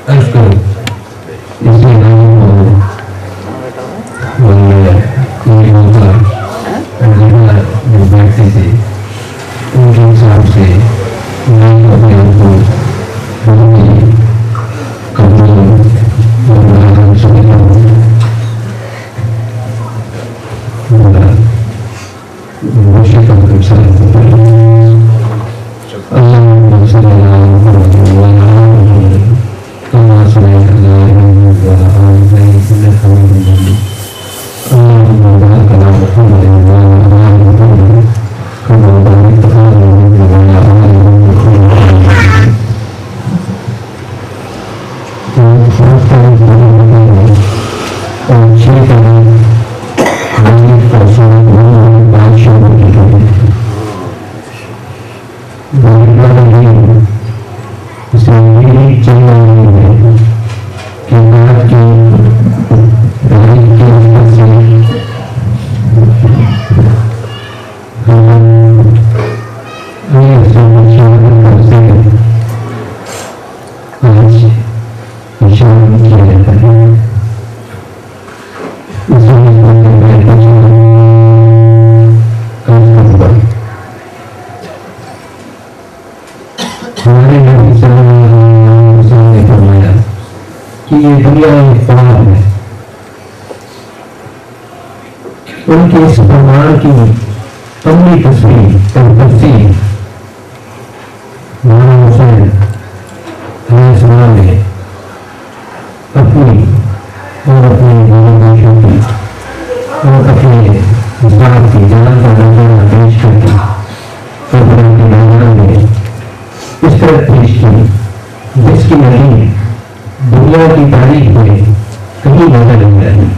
عرض کروں اس لیے جو بیٹھتے تھے ان کے حساب سے میں اپنے آپ کو بہت ہی کمزور اور سمجھتا ہوں. ان کے اس فرمان کی پہلی تصویر اور تفسیر مولانا حسین علیہ السلام نے اپنی اور اپنے باشوں کی اور اپنے ذات کی جان کا نظارہ پیش کر کے قبر کے میدان میں اس طرح پیش کی جس کی نظیر دنیا کی تاریخ میں کہیں نظر نہیں آئی.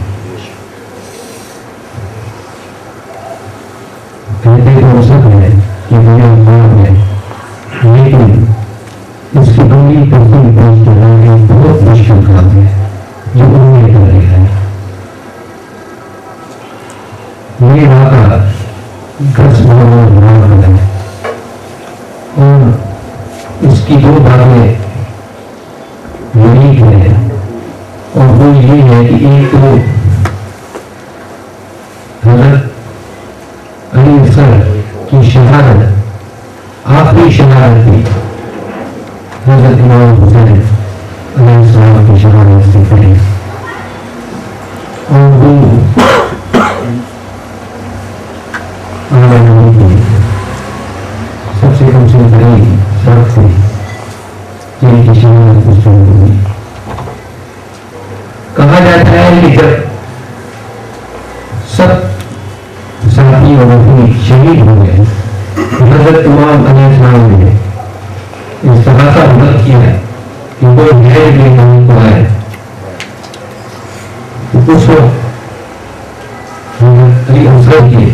کہتے تو سب ہے کہ میرا خواب ہے لیکن اس کی بڑی تفصیل پیش کرنا ایک بہت مشکل کام ہے جو انہیں کر رہا ہے. یہ واقعہ 10 نومبر ہے اور اس کی 2 باتیں یونیک ہے اور وہ یہ ہے کہ ایک تو حضرت علی اصغر کی شہادت آخری شہادت تھی حضرت امام حسین علیہ السلام کی شہادت سے پہلے اور وہ سب سے کم سے بڑی شرط تھی جن کی شہادت اس وقت ہوئی. کہا جاتا ہے کہ جب سب ساتھی اور اپنی شہید ہو گئے حضرت امام علیہ السلام نے استغاثہ مدد کیا کہ وہ غیر کے نام کو آئے. اس وقت حضرت علی اصغر کی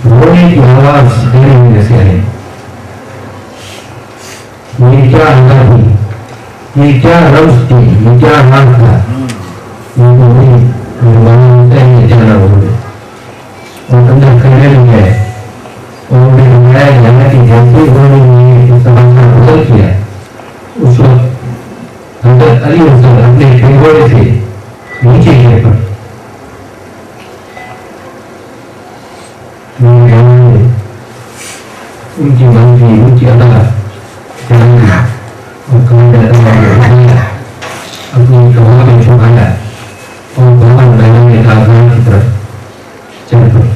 رونے کی آواز میرے ہونے سے آئی. یہ کیا اللہ تھی, یہ کیا رمز تھی, یہ کیا حال تھا, یہ تو نہیں جانا ہوگا اور اندر کھڑے بھی ہے اور میں نمایا جانا کہ جیسے انہوں نے اس طرح کا بدل کیا اس وقت حضرت علی اصغر اپنے کھڑے سے نیچے گر پڑے. ان کی منفی ان کی ادا اور اپنی کماں میں چھپایا اور بہت میدان کارخانے کی طرف چل پڑے.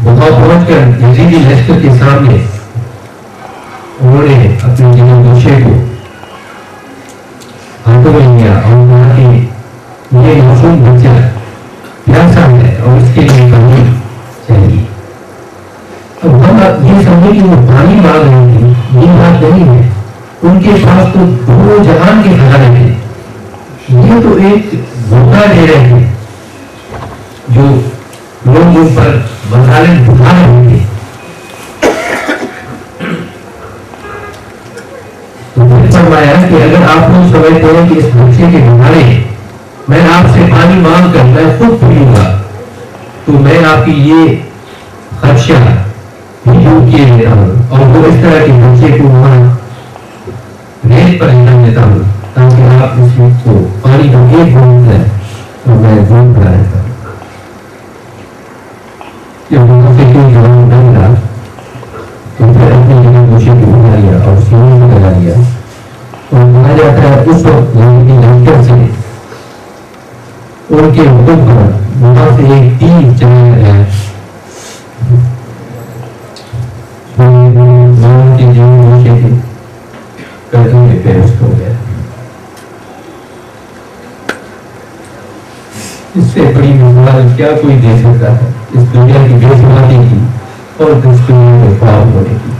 وہاں پہنچ کر یزیدی لشکر کے سامنے انہوں نے اپنے جنگ گوشے کو ہاتھوں میں لیا اور کہا کہ یہ معصوم بچہ پیاسا ہے اور اس کے لیے پانی چاہیے. اب ہم یہ سمجھے کہ وہ پانی مانگ رہی تھی, یہ بات نہیں ہے. ان کے پاس تو 2 جہان کے خزانے تھے. یہ تو ایک موقع دے رہے تھے جو لوگ ان پر مظالم ڈھا رہے تھے. تو پھر فرمایا کہ اگر آپ لوگ سمجھتے ہیں کہ اس بچے کے بہانے میں آپ سے پانی مانگ کر میں خود پیوں گا تو میں آپ کی یہ خدشہ ڈوب کیے دیتا ہوں اور وہ اس طرح کے بچے کو وہاں ریت پر رکھ دیتا ہوں تاکہ آپ اس کو پانی کو ایک گھونٹ لیں اور میں گھونٹ بنا لیتا ہوں. جب وہاں سے کوئی جوان بن رہا تو پھر اپنی جگہ مجھے کو بنا لیا اور سینے میں لگا لیا اور کہا جاتا ہے اس وقت ڈاکٹر سے ان کے حکم پر وہاں سے ایک تیر چلا گیا کے جو نیچے تھے قدم میں پیوست ہو گیا. اس سے بڑی مثال کیا کوئی دے سکتا ہے اس دنیا کی بے ثباتی کی اور اس دنیا میں خواب ہونے کی.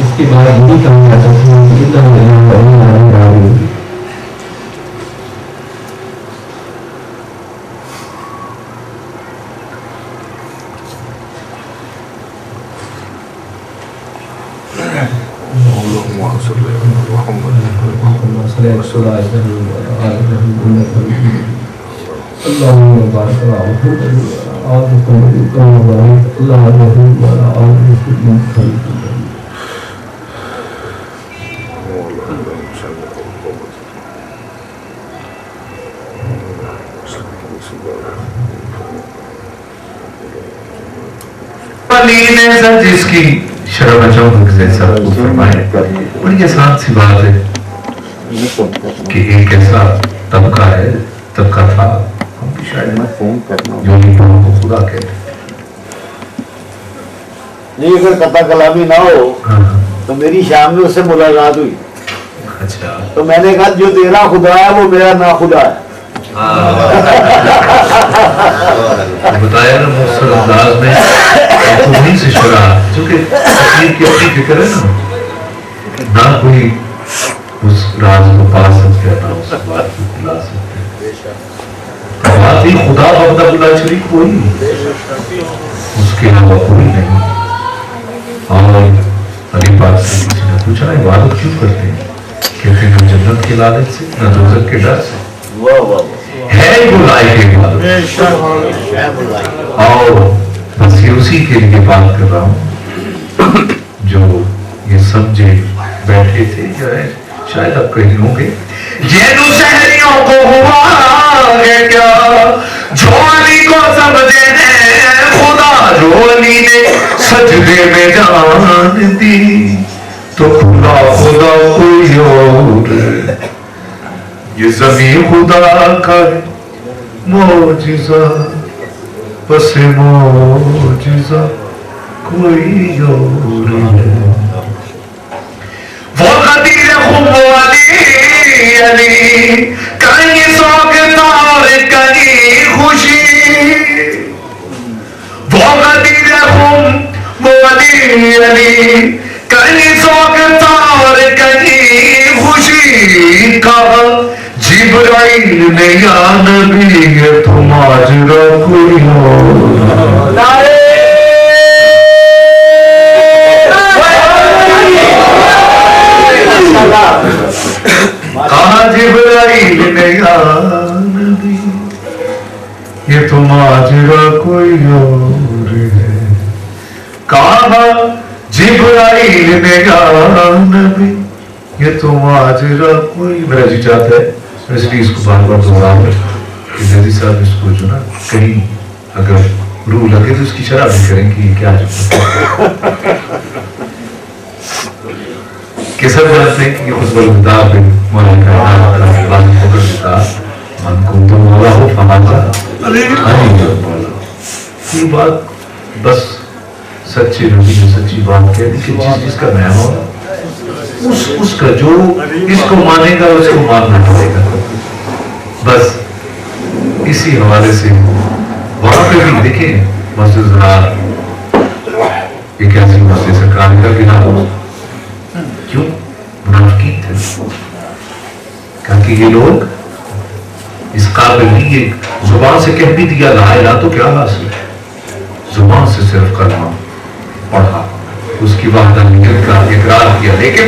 اس کے بعد یہی کہا جاتا جس کی شرح چاہوں فرمائے بڑی آسان سی بات ہے کہ ایک ایسا طبقہ ہے طبقہ تھا جو نیکوں کو خدا کہتے نہیں. اگر قطع کلامی نہ ہو تو میری شام میں اس سے ملاقات ہوئی. اچھا تو میں نے کہا جو تیرا خدا ہے وہ میرا نا خدا ہے. بتایا نا مختصر انداز میں وہیں سے شرح چونکہ تقریر کی اپنی فکر ہے نہ کوئی اس راز کو پا سکتے نہ اس بات کو پلا سکتے. بات ہی خدا وحدہ لا شریک کوئی نہیں اس کے علاوہ کوئی نہیں. اور علی پاک سے کسی نے پوچھا عبادت کیوں کرتے ہیں کہتے ہیں نہ جنت کی لالچ سے نہ دوزخ کے ڈر سے ہے بلائی کے بعد. اور بس یہ اسی کے لیے بات کر رہا ہوں جو یہ سمجھے بیٹھے تھے شاید آپ کہیں ہوں گے یہ شہریوں کو ہوا ہے کیا جو علی کو سمجھے ہیں خدا جو علی نے سجدے میں جان دی تو خدا خدا کوئی اور یہ زمین خدا کا معجزہ بس معجزہ کوئی اور وہ قدیر خم علی علی کہیں سوگتا اور کہیں خوشی وہ قدیر خم علی علی کہیں سوگتا اور کہیں خوشی کہا جبرائیل نے یا نبی یہ تو ماجرا کوئی اور کہا جبرائیل نے یا نبی یہ تو ماجرا کوئی اور ہے. کہا جبرائیل نے یا نبی یہ تو ماجرا کوئی. میرا جی چاہتا ہے اس لیے اس کو بار بار دوہرا کر کہ زیدی صاحب اس کو جو نا کہیں اگر روح لگے تو اس کی شرح بھی کریں کہ یہ کیا جو کہ سب جانتے ہیں کہ یہ خطبہ الوداع پہ مولانا کائنات کا بات پکڑ دیتا من کو تو مولا ہو فمانا یہ بات بس سچے نبی نے سچی بات کہہ دی کہ جس کا نام ہوگا اس کا جو اس کو مانے گا اس کو ماننا پڑے گا. بس اسی حوالے سے وہاں پہ بھی دیکھیں مسجد زراعت ایک ایسی مسجد سرکار کا بنا ہو کیوں منافقین تھے کیونکہ یہ لوگ اس قابل نہیں ہے. زبان سے کہہ بھی دیا لا الہ تو کیا حاصل ہے زبان سے صرف کلمہ پڑھا اس کی وحدانیت کا اقرار کیا لیکن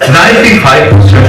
95%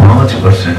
5%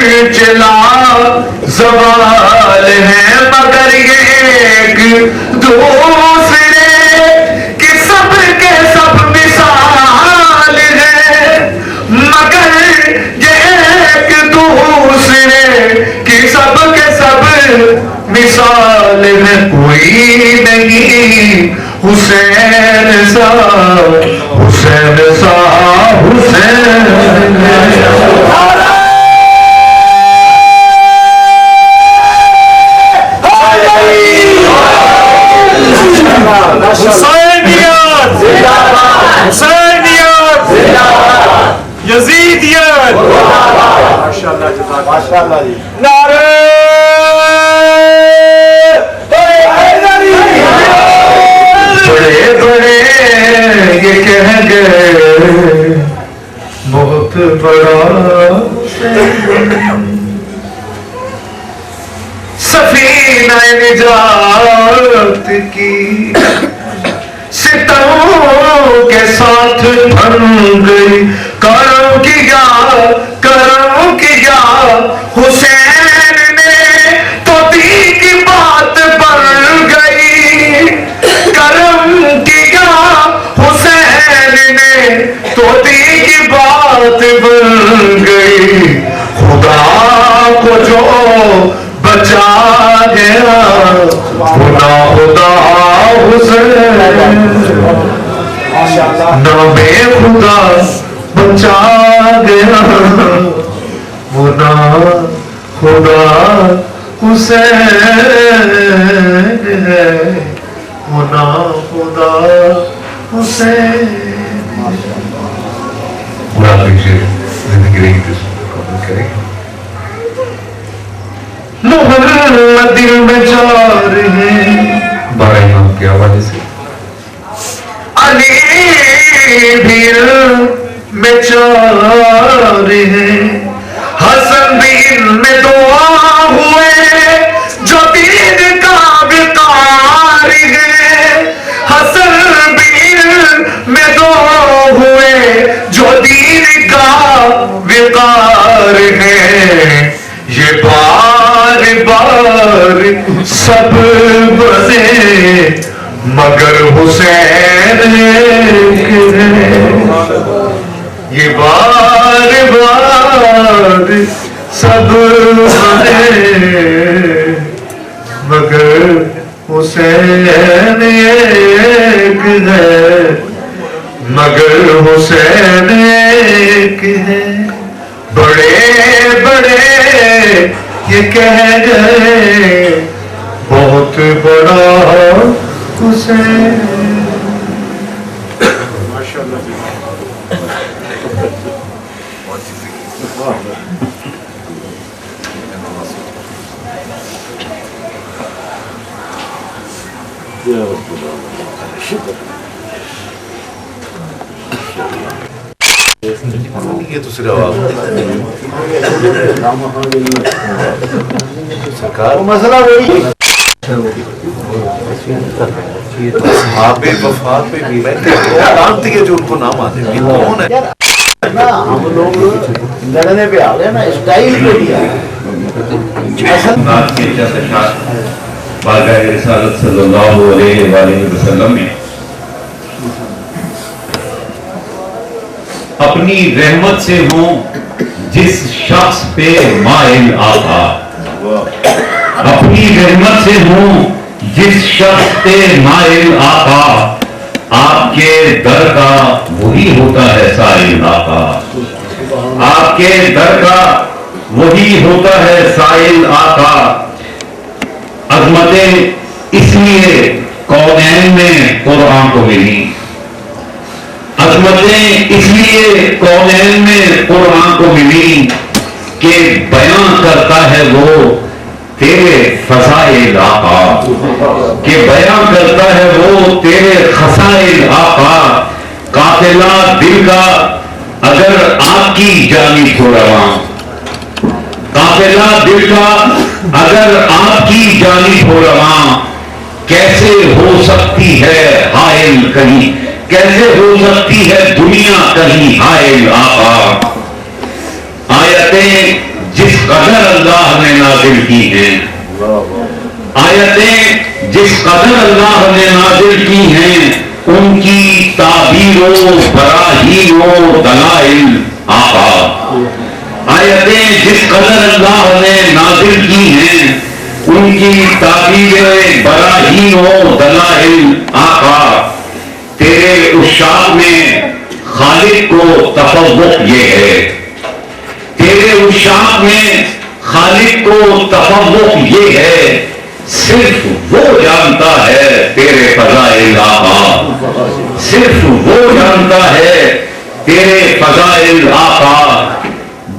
چلا زوال ہے مگر ایک دوسرے کہ سب کے سب مثال ہے مگر ایک دوسرے کہ سب کے سب مثال ہے کوئی نہیں حسین سا حسین سا حسین حسینیت حسینیت یزیدیت ماشاءاللہ جی نعرہ بڑے بڑے یہ کہہ گئے بہت بڑا سفینہ نجات کی ستموں کے ساتھ بن گئی کرم کیا حسین نے تو دی کی بات بن گئی کرم کیا حسین نے تو دی کی بات بن گئی خدا کو جو بچا گیا خدا حسین نام خدا بچا گیا خدا حسین ہے خدا حسین زندگی رہی تو کریں محمد دل میں چار ہیں 12 امام کے حوالے سے علی دل میں چار ہیں حسن دین میں دعا ہوئے جو دین کا وقار ہے حسن دین میں دعا ہوئے جو دین کا وقار ہے یہ بار بار سب بنے مگر حسین ایک ہے یہ بار بار سب بنے مگر حسین ایک ہے مگر حسین ایک ہے بڑے بڑے یہ کہہ گئے بہت بڑا حسین یہ تو صرف مسئلہ وہی آپ وفات پہ بھی بیٹھے جانتے ہیں جو ان کو نام آتے ہیں کون ہے ہم لوگ لڑنے پہ آ گئے نا اسٹائل پہ بھی آ گئے بارگاہ رسالت صلی اللہ علیہ وآلہ وسلم میں اپنی رحمت سے ہوں جس شخص پہ مائل آقا اپنی رحمت سے ہوں جس شخص پہ مائل آقا آپ کے در کا وہی ہوتا ہے سائل آقا آپ کے در کا وہی ہوتا ہے سائل آقا عظمتیں اس لیے کونین میں قرآن کو ملی عظمتیں اس لیے کونین میں قرآن کو ملی کہ بیان کرتا ہے وہ تیرے فضائل آقا کہ بیان کرتا ہے وہ تیرے خصائل آقا قافلہ دل کا اگر آپ کی جانب ہو رواں قافلہ دل کا اگر آپ کی جانب ہو رواں کیسے ہو سکتی ہے حائل کہیں کیسے ہو سکتی ہے دنیا کہیں حائل آقا آیتیں جس قدر اللہ نے نازل کی ہیں، آیتیں جس قدر اللہ نے نازل کی ہیں، ان کی تعبیر و براہین و دلائل آقا، آیتیں جس قدر اللہ نے نازل کی ہیں، ان کی تعبیر براہین و دلائل آقا، تیرے عشاق میں خالق کو تفوق یہ ہے، تیرے عشاق میں خالق کو تفوق یہ ہے، صرف وہ جانتا ہے تیرے فضائل آقا، صرف وہ جانتا ہے تیرے فضائل آقا،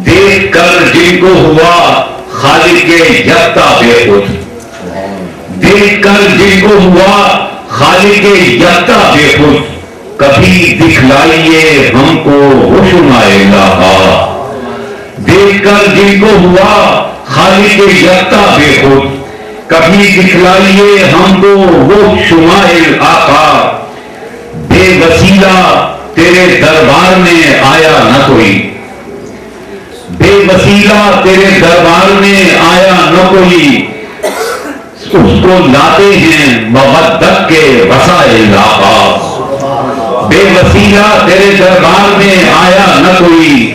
دیکھ کر جن کو ہوا خالق یکتا بے خود، دیکھ کر جن کو ہوا خالق یکتا بے خود، کبھی دکھلائیے ہم کو روشنائے آقا، دیکھ کر جن کو ہوا خالق یکتا بے خود، کبھی دکھلائیے ہم کو وہ شمائل آقا، بے وسیلہ تیرے دربار میں آیا نہ کوئی، بے وسیلہ تیرے دربار میں آیا نہ کوئی، اس کو لاتے ہیں مودت کے وسائل آقا، بے وسیلہ تیرے دربار میں آیا نہ کوئی،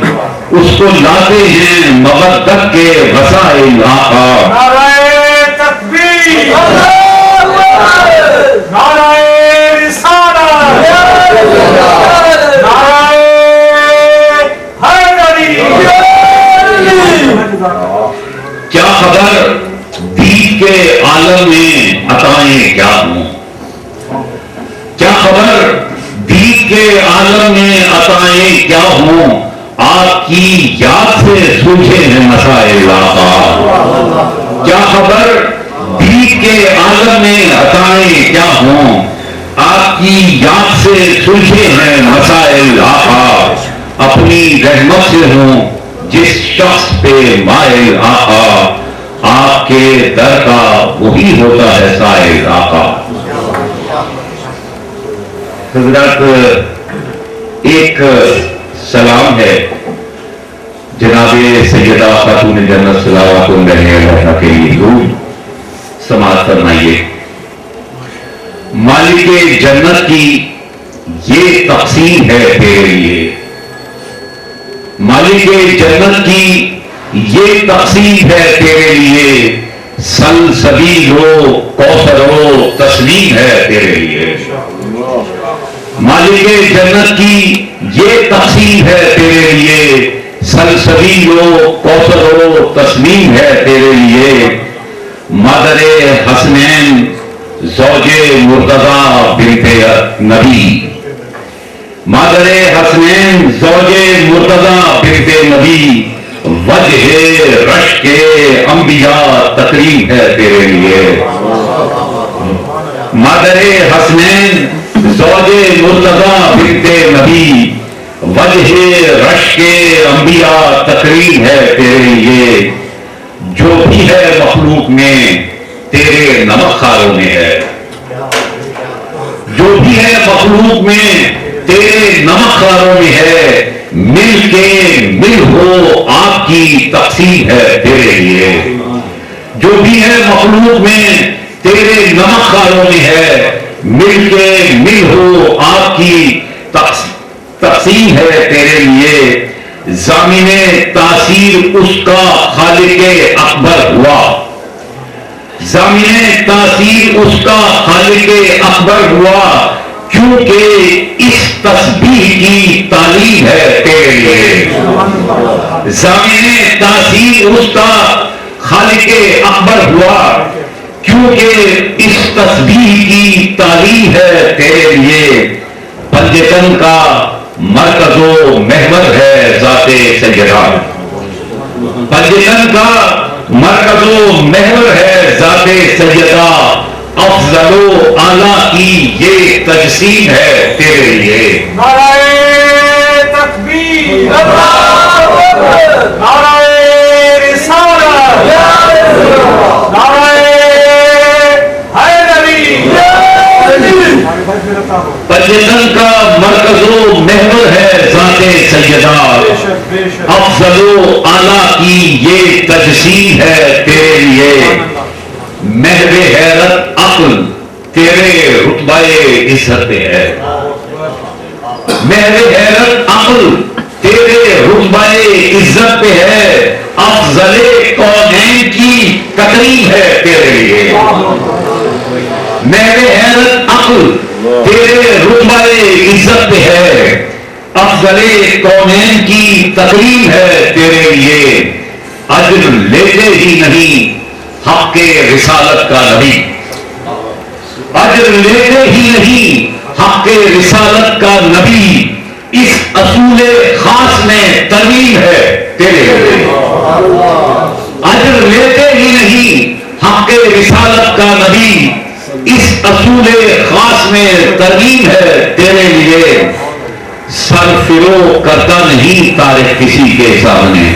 اس کو لاتے ہیں مودت کے وسائل آقا۔ نعرہ تکبیر، نعرہ رسالت، نعرہ حیدری۔ کیا خبر دید کے عالم میں عطائیں کیا ہوں، کیا خبر دید کے عالم میں عطائیں کیا ہوں، آپ کی یاد سے سوچے ہیں مسائل آقا، کیا خبر دید کے عالم میں عطائیں کیا ہوں، آپ کی یاد سے سوچے ہیں مسائل آقا، اپنی رحمت سے ہوں جس شخص پہ مائل آقا، آپ کے در کا وہی ہوتا ہے سائل آقا۔ حضرات ایک سلام ہے جناب سیدہ خاتون جنت صلوات اللہ علیہا کے لیے، درود سماعت فرمائیے۔ مالک جنت کی یہ تقسیم ہے تیرے لیے، مالک جنت کی یہ تقسیم ہے تیرے لیے، سلسبیل ہو کوثر ہو تسلیم ہے تیرے لیے، مالک جنت کی یہ تقسیم ہے تیرے لیے، سلسبیل ہو کوثر ہو تسلیم ہے تیرے لیے، مادر حسنین زوج مرتضی بنت نبی، مادر حسنین زوج مرتضی بنت نبی، وجہ رشک انبیاء تکریم ہے تیرے لیے، مادر حسنین زوج مرتضی بنت نبی، وجہ رشک انبیاء تکریم ہے تیرے لیے، جو بھی ہے مخلوق میں تیرے نمک خاروں میں ہے، جو بھی ہے مخلوق میں تیرے نمک خاروں میں ہے، مل کے مل ہو آپ کی تقسیم ہے تیرے لیے، جو بھی ہے مخلوق میں تیرے نمک خاروں میں ہے، مل کے مل ہو آپ کی تقسیم ہے تیرے لیے، ضامن تاثیر اس کا خالق اکبر ہوا، ضامن تاثیر اس کا خالق اکبر ہوا، کیونکہ اس تسبیح کی تعلیم ہے تیرے لیے، ضامن تاثیر اس کا خالق اکبر ہوا، کیونکہ اس تسبیح کی تعلیم ہے تیرے لیے، پنجتن کا مرکز و محور ہے ذات سیدہ، پنجتن کا مرکز و محور ہے ذات سیدہ، افضل و اعلیٰ کی یہ تجسیم ہے تیرے لیے۔ نعرہ تکبیر، نعرہ رسالت، نعرہ حیدری۔ پنجتن کا مرکز و محور ہے ذات سیدہ، افضل و اعلیٰ کی یہ تجسیم ہے تیرے لیے، محو حیرت عقل تیرے رتبہ عزت پہ ہے، محو حیرت عقل تیرے رتبہ عزت پہ ہے، افضل کونین کی تقریب ہے تیرے لیے، محو حیرت عقل تیرے رتبہ عزت پہ ہے، افضل کونین کی تقریب ہے تیرے لیے، اجر لیتے ہی نہیں حق کے رسالت کا نبی، اجر لیتے ہی نہیں حق کے رسالت کا نبی، اس اصول خاص میں ترمیم ہے تیرے لیے، اجر لیتے ہی نہیں حق کے رسالت کا نبی، اس اصول خاص میں ترمیم ہے تیرے لیے، سر فرو کرتا نہیں تاریخ کسی کے سامنے،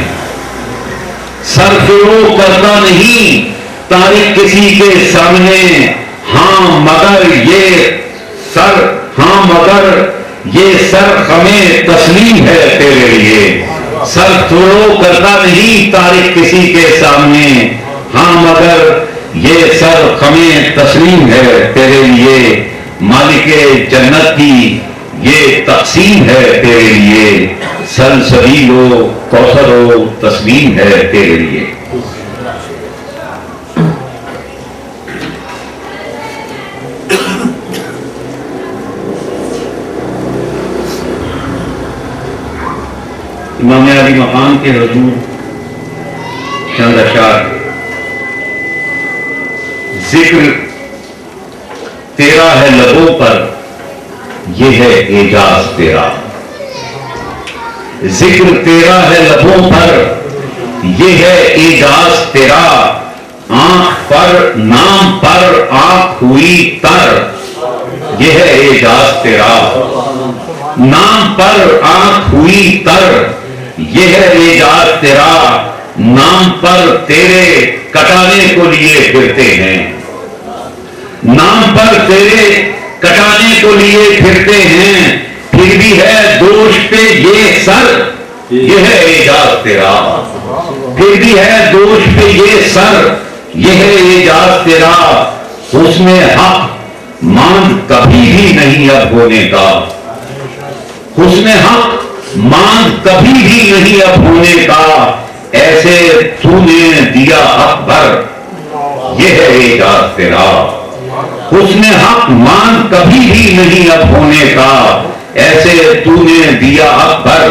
سر فرو کرتا نہیں تاریخ کسی کے سامنے، ہاں مگر یہ سر ہمیں تسلیم ہے تیرے لیے، سر فرو کرتا نہیں تاریخ کسی کے سامنے، ہاں مگر یہ سر ہمیں تسلیم ہے تیرے لیے، مالک جنت کی یہ تقسیم ہے تیرے لیے، سلسبیل و کوثر و تسلیم ہے تیرے لیے۔ امام علی مقام کے حضور چند اشعار، ذکر تیرا ہے لبوں پر یہ ہے اعجاز تیرا، ذکر تیرا ہے لبوں پر یہ ہے اعجاز تیرا، آنکھ پر نام پر آنکھ ہوئی تر یہ ہے اعجاز تیرا، نام پر آنکھ ہوئی تر یہ ہے اعجاز تیرا، نام پر تیرے کٹانے کو لیے پھرتے ہیں، نام پر تیرے کٹانے کو لیے پھرتے ہیں، پھر بھی ہے دوش پہ یہ سر یہ ہے اعجاز تیرا، پھر بھی ہے دوش پہ یہ سر یہ ہے اعجاز تیرا، حسن حق مان کبھی بھی نہیں اب ہونے کا، حسن حق مان کبھی بھی نہیں اب ہونے کا، ایسے تو نے دیا حق بھر یہ ہے اعجاز تیرا، حسن حق مان کبھی بھی نہیں اب ہونے کا، ایسے تو نے دیا حق بھر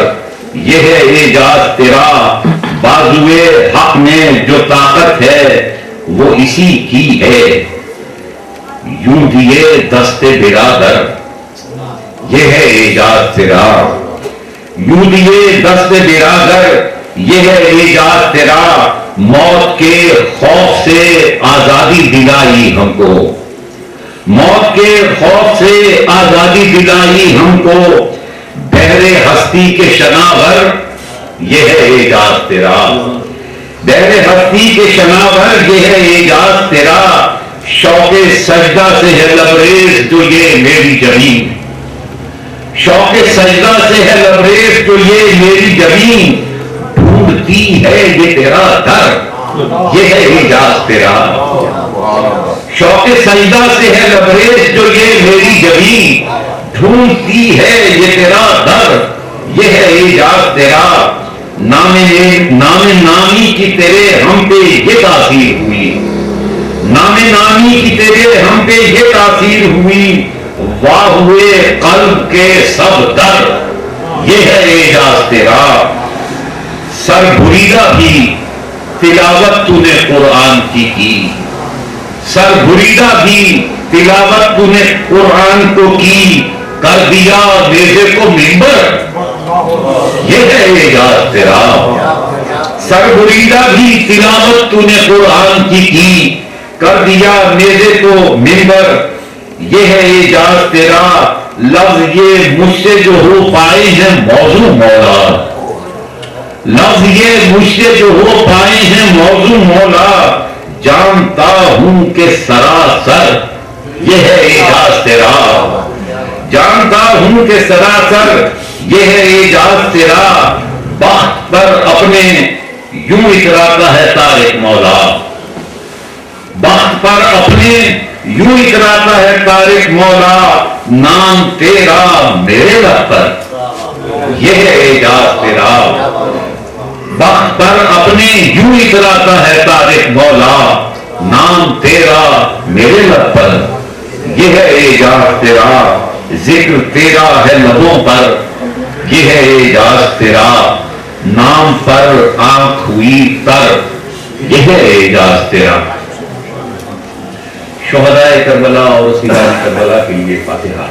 یہ ہے اعجاز تیرا، بازوئے حق میں جو طاقت ہے وہ اسی کی ہے، یوں دیے دست برادر یہ ہے اعجاز تیرا، یوں دیے دست برادر یہ ہے اعجاز تیرا، موت کے خوف سے آزادی دلائی ہم کو، موت کے خوف سے آزادی دلائی ہم کو، بحر ہستی کے شناور یہ ہے اعجاز تیرا، بحر ہستی کے شناور یہ ہے اعجاز تیرا، شوق سجدہ سے ہے لبریز جو یہ میری جبین، شوق سجدہ سے ہے لبریز جو یہ میری جبین، ڈھونڈتی ہے یہ تیرا در یہ ہے اعجاز تیرا، شوق سجدہ سے ہے لبریز جو یہ میری جبین، ڈھونڈتی ہے یہ تیرا در یہ ہے اعجاز تیرا، نام نامی کی تیرے ہم پہ یہ تاثیر ہوئی، نام نامی کی تیرے ہم پہ یہ تاثیر ہوئی، واہ ہوئے قلب کے سب در یہ ہے اعجاز تیرا، سر بریدہ بھی تلاوت تو نے قرآن کی، سر بریدہ بھی تلاوت تو نے قرآن کو کی، کر دیا نیزے کو منبر یہ ہے اعجاز تیرا، سر بریدہ بھی تلاوت تو نے قرآن کی، کر دیا نیزے کو منبر یہ ہے اعجاز تیرا، لفظ یہ مجھ سے جو ہو پائے ہیں موضوع مولا، لفظ یہ مجھ سے جو ہو پائے ہیں موضوع مولا، جانتا ہوں کہ سراسر یہ ہے اعجاز تیرا، جانتا ہوں کہ سراسر یہ ہے اعجاز تیرا، بخت پر اپنے یوں اتراتا ہے طارق مولا، بخت پر اپنے یوں اتراتا ہے طارق مولا، نام تیرا میرے لب پر یہ ہے اعجاز تیرا، بخت پر اپنے یوں اتراتا ہے طارق مولا، نام تیرا میرے لب پر یہ ہے اعجاز تیرا، ذکر تیرا ہے لبوں پر یہ ہے اعجاز تیرا، نام پر آنکھ ہوئی تر یہ ہے اعجاز تیرا۔ شہدائے کربلا اور سیدان کربلا کے لیے فاتحہ۔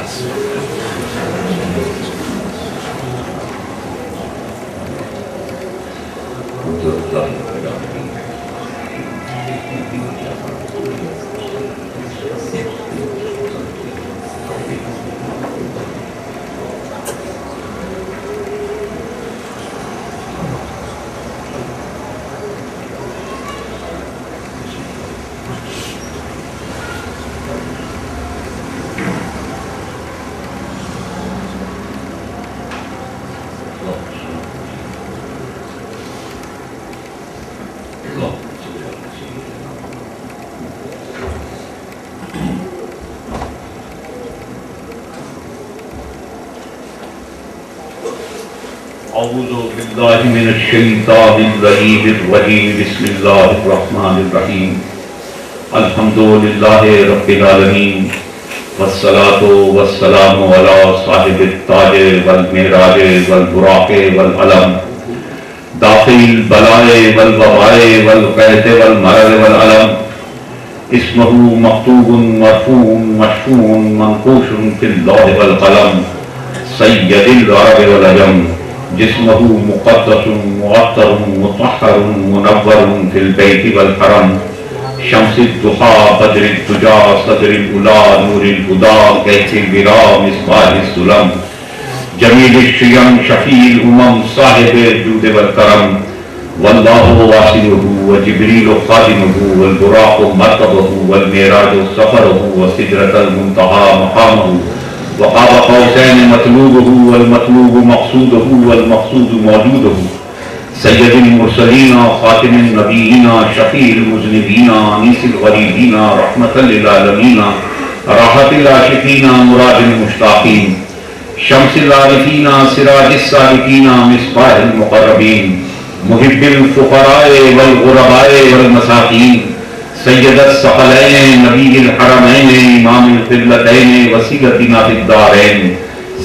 اعوذ باللہ من الشیطان الرجیم الرجیم، بسم اللہ الرحمن الرحیم، الحمدللہ رب العالمین، والصلاة والسلام علی صاحب التاج والمعراج والبراق والعلم، دافع البلاء والوباء والقحط والمرض والعلم، اسمہ مکتوب مرفوع مشفوع منقوش فی اللوح والقلم، سید العرب والعجم، جسمہ مقدس معطر مطہر منور فی البیت والحرم، شمس الضحیٰ بدر الدجا صدر الاولیٰ نور الہدیٰ کیس الورا مصباح السلم، جمیل الشیم شفیع الامم صاحب الجود والکرم، واللہ واسعہ وجبریل خادمہ والبراق مرکبہ والمعراج سفرہ وسدرۃ المنتہی مقامہ، وقاب قوسین مطلوبہ والمطلوب مقصودہ والمقصود موجودہ، سید المرسلین خاتم النبیین شفیع المذنبین انیس الغریبین رحمۃ للعالمین راحت العاشقین مراد المشتاقین، شمس العارفین سراج السالکین مصباح المقربین، محب الفقراء والغرباء والمساکین، سید الثقلین نبی الحرمین امام القبلتین وسیلتنا فی الدارین،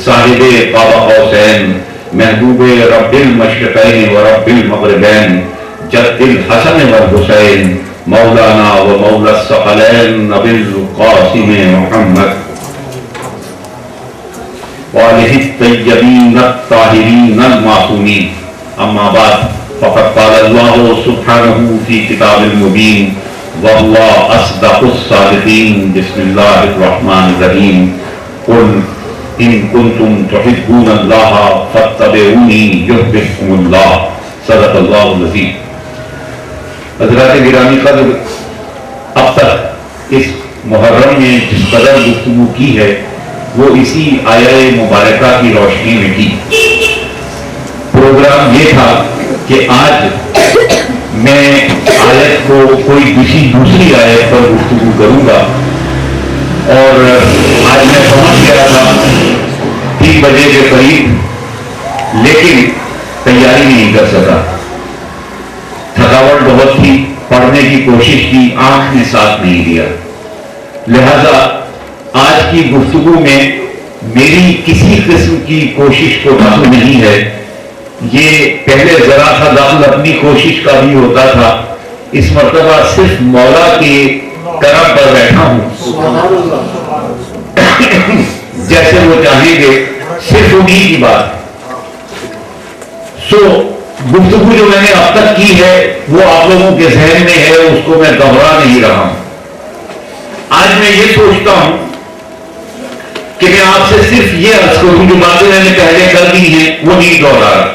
صاحب قاب قوسین محبوب رب المشرقین و رب المغربین، جد الحسن والحسین، مولانا و مولا الثقلین نبی القاسم محمد وآلہ الطیبین الطاہرین المعصومین، اما بعد فقد قال اللہ سبحانہ فی کتاب المبین واللہ اصدق الصادقین، بسم اللہ الرحمن الرحیم، قل ان کنتم تحبون اللہ فاتبعونی یحببکم اللہ، صدق اللہ العظیم۔ حضرات گرامی قدر، اب تک اس محرم میں جس قدر گفتگو کی ہے وہ اسی آیہ مبارکہ کی روشنی میں کی۔ پروگرام یہ تھا کہ آج میں آیت کو کوئی دوسری آیت پر گفتگو کروں گا، اور آج میں پہنچ گیا تھا 3 بجے کے قریب، لیکن تیاری نہیں کر سکا، تھکاوٹ بہت تھی، پڑھنے کی کوشش کی، آنکھ نے ساتھ نہیں دیا، لہذا آج کی گفتگو میں میری کسی قسم کی کوشش کو دخل نہیں ہے۔ یہ پہلے ذرا سا دخل اپنی کوشش کا بھی ہوتا تھا، اس مرتبہ صرف مولا کے کرم پر بیٹھا ہوں، جیسے وہ چاہیں گے، صرف انہی کی بات۔ گفتگو جو میں نے اب تک کی ہے وہ آپ لوگوں کے ذہن میں ہے، اس کو میں دہرا نہیں رہا ہوں۔ آج میں یہ سوچتا ہوں کہ میں آپ سے صرف یہ عرض کروں، جو باتیں میں نے پہلے کر دی ہیں وہ نہیں دوہرا رہا،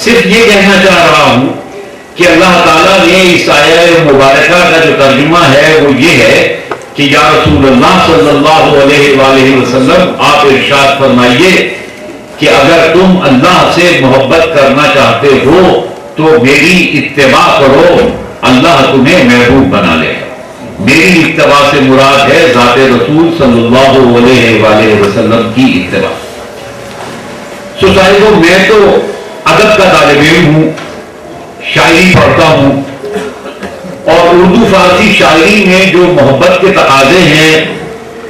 صرف یہ کہنا چاہ رہا ہوں کہ اللہ تعالیٰ نے اس آیہ مبارکہ کا جو ترجمہ ہے وہ یہ ہے کہ یا رسول اللہ صلی اللہ علیہ وآلہ وسلم، آپ ارشاد فرمائیے کہ اگر تم اللہ سے محبت کرنا چاہتے ہو تو میری اتباع کرو، اللہ تمہیں محبوب بنا لے گا۔ میری اتباع سے مراد ہے ذات رسول صلی اللہ علیہ وآلہ وسلم کی اتباع۔ صاحبوں، میں تو ادب کا طالب علم ہوں، شاعری پڑھتا ہوں، اور اردو فارسی شاعری میں جو محبت کے تقاضے ہیں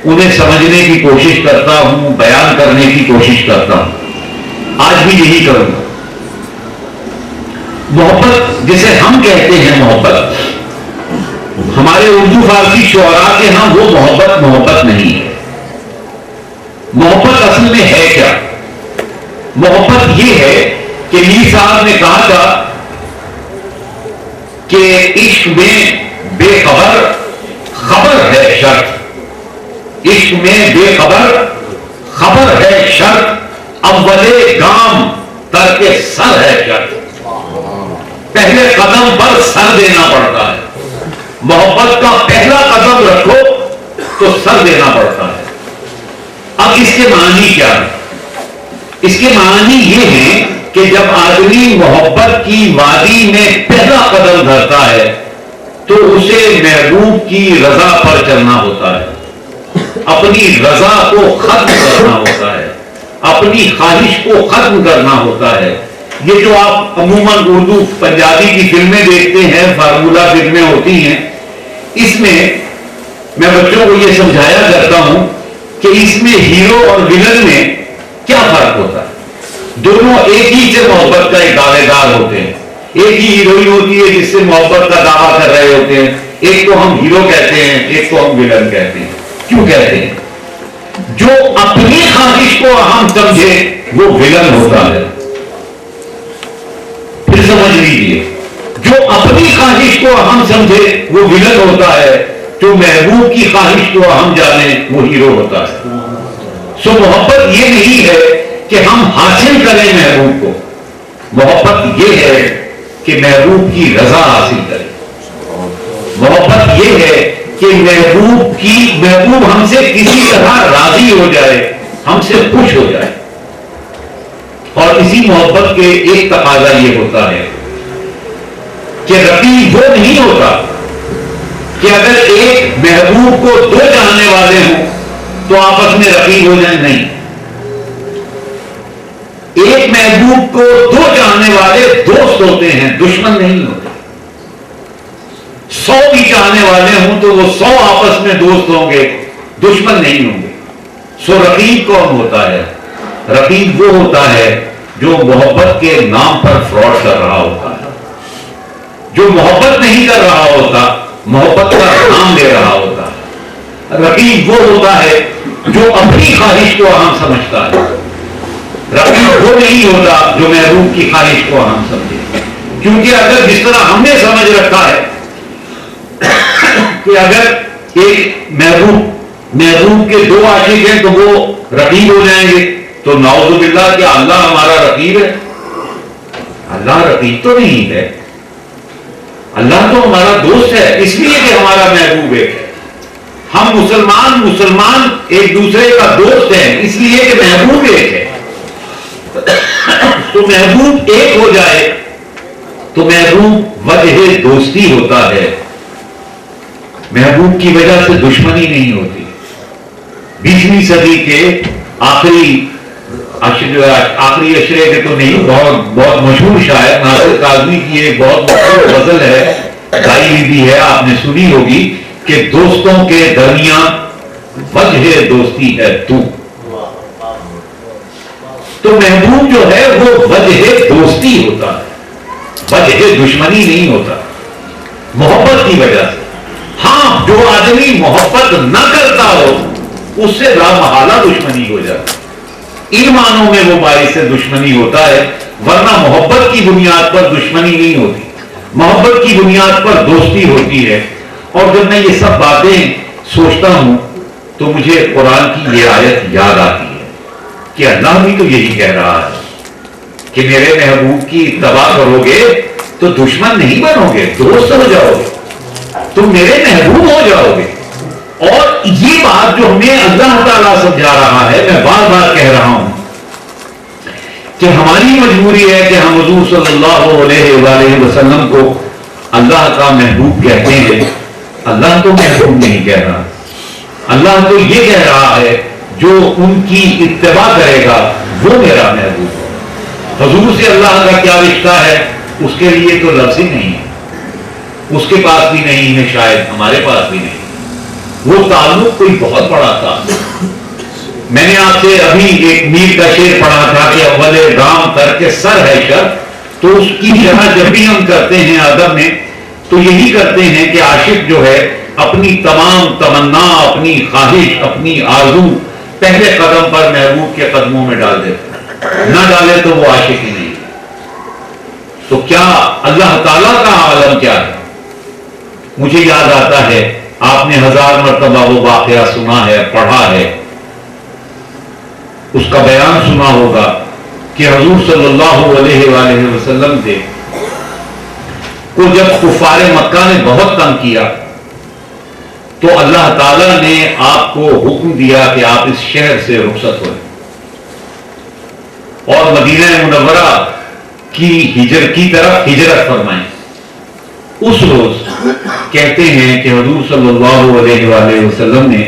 انہیں سمجھنے کی کوشش کرتا ہوں، بیان کرنے کی کوشش کرتا ہوں۔ آج بھی یہی کروں گا۔ محبت جسے ہم کہتے ہیں محبت، ہمارے اردو فارسی شعراء کے ہاں وہ محبت نہیں ہے۔ محبت اصل میں ہے کیا؟ محبت یہ ہے کہ میر صاحب نے کہا تھا کہ عشق میں بے خبر خبر ہے شرط، عشق میں بے خبر خبر ہے شرط، اولے گام ترک سر ہے شرط۔ پہلے قدم پر سر دینا پڑتا ہے، محبت کا پہلا قدم رکھو تو سر دینا پڑتا ہے۔ اب اس کے معنی کیا ہے؟ اس کے معنی یہ ہیں کہ جب آدمی محبت کی وادی میں پہلا قدم دھرتا ہے تو اسے محبوب کی رضا پر چلنا ہوتا ہے، اپنی رضا کو ختم کرنا ہوتا ہے، اپنی خواہش کو ختم کرنا ہوتا ہے۔ یہ جو آپ عموماً اردو پنجابی کی فلمیں دیکھتے ہیں، فارمولہ فلمیں ہوتی ہیں، اس میں میں بچوں کو یہ سمجھایا کرتا ہوں کہ اس میں ہیرو اور ولن میں کیا فرق ہوتا ہے۔ دونوں ایک ہی سے محبت کا ایک دعوے دار ہوتے ہیں، ایک ہی ہیروئن ہوتی ہے جس سے محبت کا دعویٰ کر رہے ہوتے ہیں، ایک کو ہم ہیرو کہتے ہیں، ایک کو ہم ولن کہتے ہیں۔ کیوں کہتے ہیں؟ جو اپنی خواہش کو اہم سمجھے وہ ولن ہوتا ہے۔ پھر سمجھ لیجیے، جو اپنی خواہش کو اہم سمجھے وہ ولن ہوتا ہے، جو محبوب کی خواہش کو اہم جانے وہ ہیرو ہوتا ہے۔ سو محبت یہ نہیں ہے کہ ہم حاصل کریں محبوب کو، محبت یہ ہے کہ محبوب کی رضا حاصل کریں۔ محبت یہ ہے کہ محبوب ہم سے کسی طرح راضی ہو جائے، ہم سے خوش ہو جائے۔ اور اسی محبت کے ایک تقاضا یہ ہوتا ہے کہ رقیب وہ نہیں ہوتا کہ اگر ایک محبوب کو دو جاننے والے ہوں تو آپس میں رقیب ہو جائیں، نہیں۔ ایک محبوب کو دو جاننے والے دوست ہوتے ہیں، دشمن نہیں ہوتے۔ 100 بھی چاہنے والے ہوں تو وہ 100 آپس میں دوست ہوں گے، دشمن نہیں ہوں گے۔ سو رقیب کون ہوتا ہے؟ رقیب وہ ہوتا ہے جو محبت کے نام پر فراڈ کر رہا ہوتا ہے، جو محبت نہیں کر رہا ہوتا، محبت کا نام لے رہا ہوتا ہے۔ رقیب وہ ہوتا ہے جو اپنی خواہش کو اہم سمجھتا ہے، رقیب وہ نہیں ہوتا جو محبوب کی خواہش کو اہم سمجھے۔ کیونکہ اگر جس طرح ہم نے سمجھ رکھا ہے کہ اگر ایک محبوب کے 2 عاشق ہیں تو وہ رقیب ہو جائیں گے، تو نعوذ باللہ کیا اللہ ہمارا رقیب ہے؟ اللہ رقیب تو نہیں ہے، اللہ تو ہمارا دوست ہے، اس لیے کہ ہمارا محبوب ایک ہے۔ ہم مسلمان ایک دوسرے کا دوست ہیں اس لیے کہ محبوب ایک ہے۔ تو محبوب ایک ہو جائے تو محبوب وجہ دوستی ہوتا ہے، محبوب کی وجہ سے دشمنی نہیں ہوتی۔ 20ویں صدی کے آخری اشرے کے تو نہیں، بہت مشہور شاعر ناصر کاظمی کی ایک بہت مشہور غزل ہے، گائی بھی ہے، آپ نے سنی ہوگی کہ دوستوں کے درمیان وجہ دوستی ہے تو۔ تو محبوب جو ہے وہ وجہ دوستی ہوتا ہے، وجہ دشمنی نہیں ہوتا، محبت کی وجہ سے۔ ہاں، جو آدمی محبت نہ کرتا ہو اس سے لامحالہ دشمنی ہو جاتی، ان معنوں میں وہ باعث دشمنی ہوتا ہے، ورنہ محبت کی بنیاد پر دشمنی نہیں ہوتی، محبت کی بنیاد پر دوستی ہوتی ہے۔ اور جب میں یہ سب باتیں سوچتا ہوں تو مجھے قرآن کی یہ آیت یاد آتی ہے کہ اللہ بھی تو یہی کہہ رہا ہے کہ میرے محبوب کی اتباع کرو گے تو دشمن نہیں بنو گے، دوست ہو جاؤ گے، تم میرے محبوب ہو جاؤ گے۔ اور یہ بات جو ہمیں اللہ تعالیٰ سمجھا رہا ہے، میں بار بار کہہ رہا ہوں کہ ہماری مجبوری ہے کہ ہم ہم حضور صلی اللہ علیہ وآلہ وسلم کو اللہ کا محبوب کہتے ہیں، اللہ تو محبوب نہیں کہہ رہا، اللہ تو یہ کہہ رہا ہے جو ان کی اتباع کرے گا وہ میرا محبوب ہے۔ حضور سے اللہ کا کیا رشتہ ہے اس کے لیے تو لفظ ہی نہیں ہے، اس کے پاس بھی نہیں ہے، شاید ہمارے پاس بھی نہیں، وہ تعلق کوئی بہت بڑا تھا۔ میں نے آپ سے ابھی ایک میر کا شعر پڑھا تھا کہ اول رام تر کے سر ہے شر، تو اس کی شرح جب بھی ہم کرتے ہیں ادب میں تو یہی کرتے ہیں کہ عاشق جو ہے اپنی تمام تمنا، اپنی خواہش، اپنی آرزو پہلے قدم پر محبوب کے قدموں میں ڈال دیتا، نہ ڈالے تو وہ عاشق ہی نہیں۔ تو کیا اللہ تعالیٰ کا عالم کیا ہے؟ مجھے یاد آتا ہے، آپ نے 1000 مرتبہ وہ واقعہ سنا ہے، پڑھا ہے، اس کا بیان سنا ہوگا کہ حضور صلی اللہ علیہ وآلہ وسلم تھے کو جب کفار مکہ نے بہت تنگ کیا تو اللہ تعالیٰ نے آپ کو حکم دیا کہ آپ اس شہر سے رخصت ہوئے اور مدینہ منورہ کی طرف ہجرت فرمائیں۔ اس روز کہتے ہیں کہ حضور صلی اللہ علیہ وآلہ وسلم نے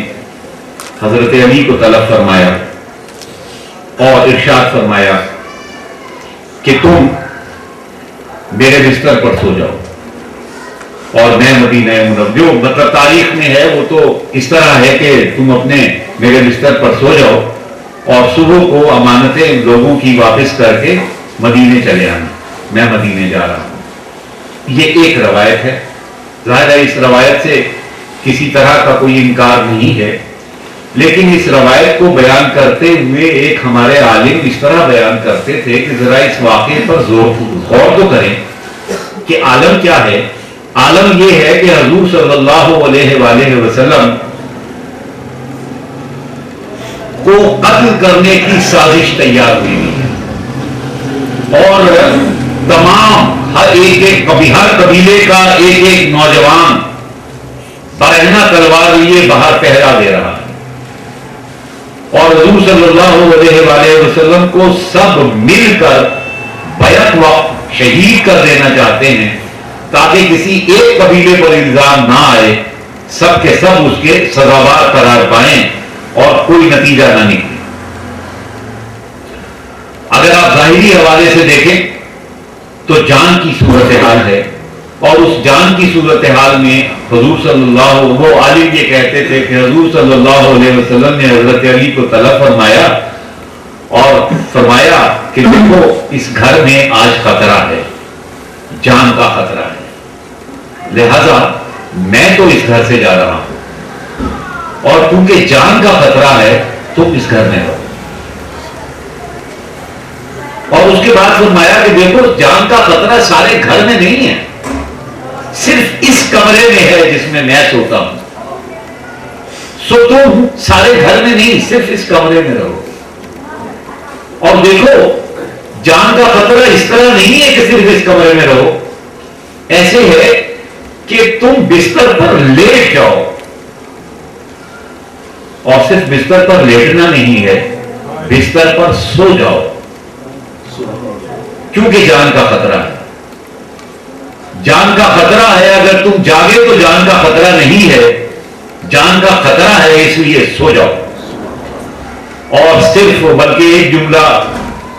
حضرت علی کو طلب فرمایا اور ارشاد فرمایا کہ تم میرے بستر پر سو جاؤ اور میں مدینہ منورہ، جو مطلب تاریخ میں ہے وہ تو اس طرح ہے کہ تم اپنے میرے بستر پر سو جاؤ اور صبح کو امانتیں لوگوں کی واپس کر کے مدینے چلے آنا، میں مدینے جا رہا ہوں۔ یہ ایک روایت ہے، ظاہر ہے اس روایت سے کسی طرح کا کوئی انکار نہیں ہے، لیکن اس روایت کو بیان کرتے ہوئے ایک ہمارے عالم اس طرح بیان کرتے تھے کہ ذرا اس واقعے پر غور تو کریں کہ عالم کیا ہے۔ عالم یہ ہے کہ حضور صلی اللہ علیہ وآلہ وسلم کو قتل کرنے کی سازش تیار ہوئی ہے اور تمام ہر قبیلے کا ایک نوجوان برہنہ تلوار لیے باہر پہرا دے رہا ہے اور حضور صلی اللہ علیہ وآلہ وسلم کو سب مل کر بیک وقت شہید کر دینا چاہتے ہیں تاکہ کسی ایک قبیلے پر الزام نہ آئے، سب کے سب اس کے سزاوار قرار پائیں اور کوئی نتیجہ نہ نکلے۔ اگر آپ ظاہری حوالے سے دیکھیں تو جان کی صورتحال ہے اور اس جان کی صورتحال میں حضور صلی اللہ، وہ عالم یہ کہتے تھے کہ حضور صلی اللہ علیہ وسلم نے حضرت علی کو طلب فرمایا اور فرمایا کہ دیکھو اس گھر میں آج خطرہ ہے، جان کا خطرہ ہے، لہذا میں تو اس گھر سے جا رہا ہوں اور کیونکہ جان کا خطرہ ہے تم اس گھر میں رہو۔ اور اس کے بعد فرمایا کہ دیکھو جان کا خطرہ سارے گھر میں نہیں ہے، صرف اس کمرے میں ہے جس میں میں سوتا ہوں، سو تم سارے گھر میں نہیں صرف اس کمرے میں رہو۔ اور دیکھو جان کا خطرہ اس طرح نہیں ہے کہ صرف اس کمرے میں رہو، ایسے ہے کہ تم بستر پر لیٹ جاؤ اور صرف بستر پر لیٹنا نہیں ہے، بستر پر سو جاؤ کیونکہ جان کا خطرہ ہے۔ جان کا خطرہ ہے، اگر تم جاگے تو جان کا خطرہ نہیں ہے، جان کا خطرہ ہے اس لیے سو جاؤ۔ اور صرف بلکہ ایک جملہ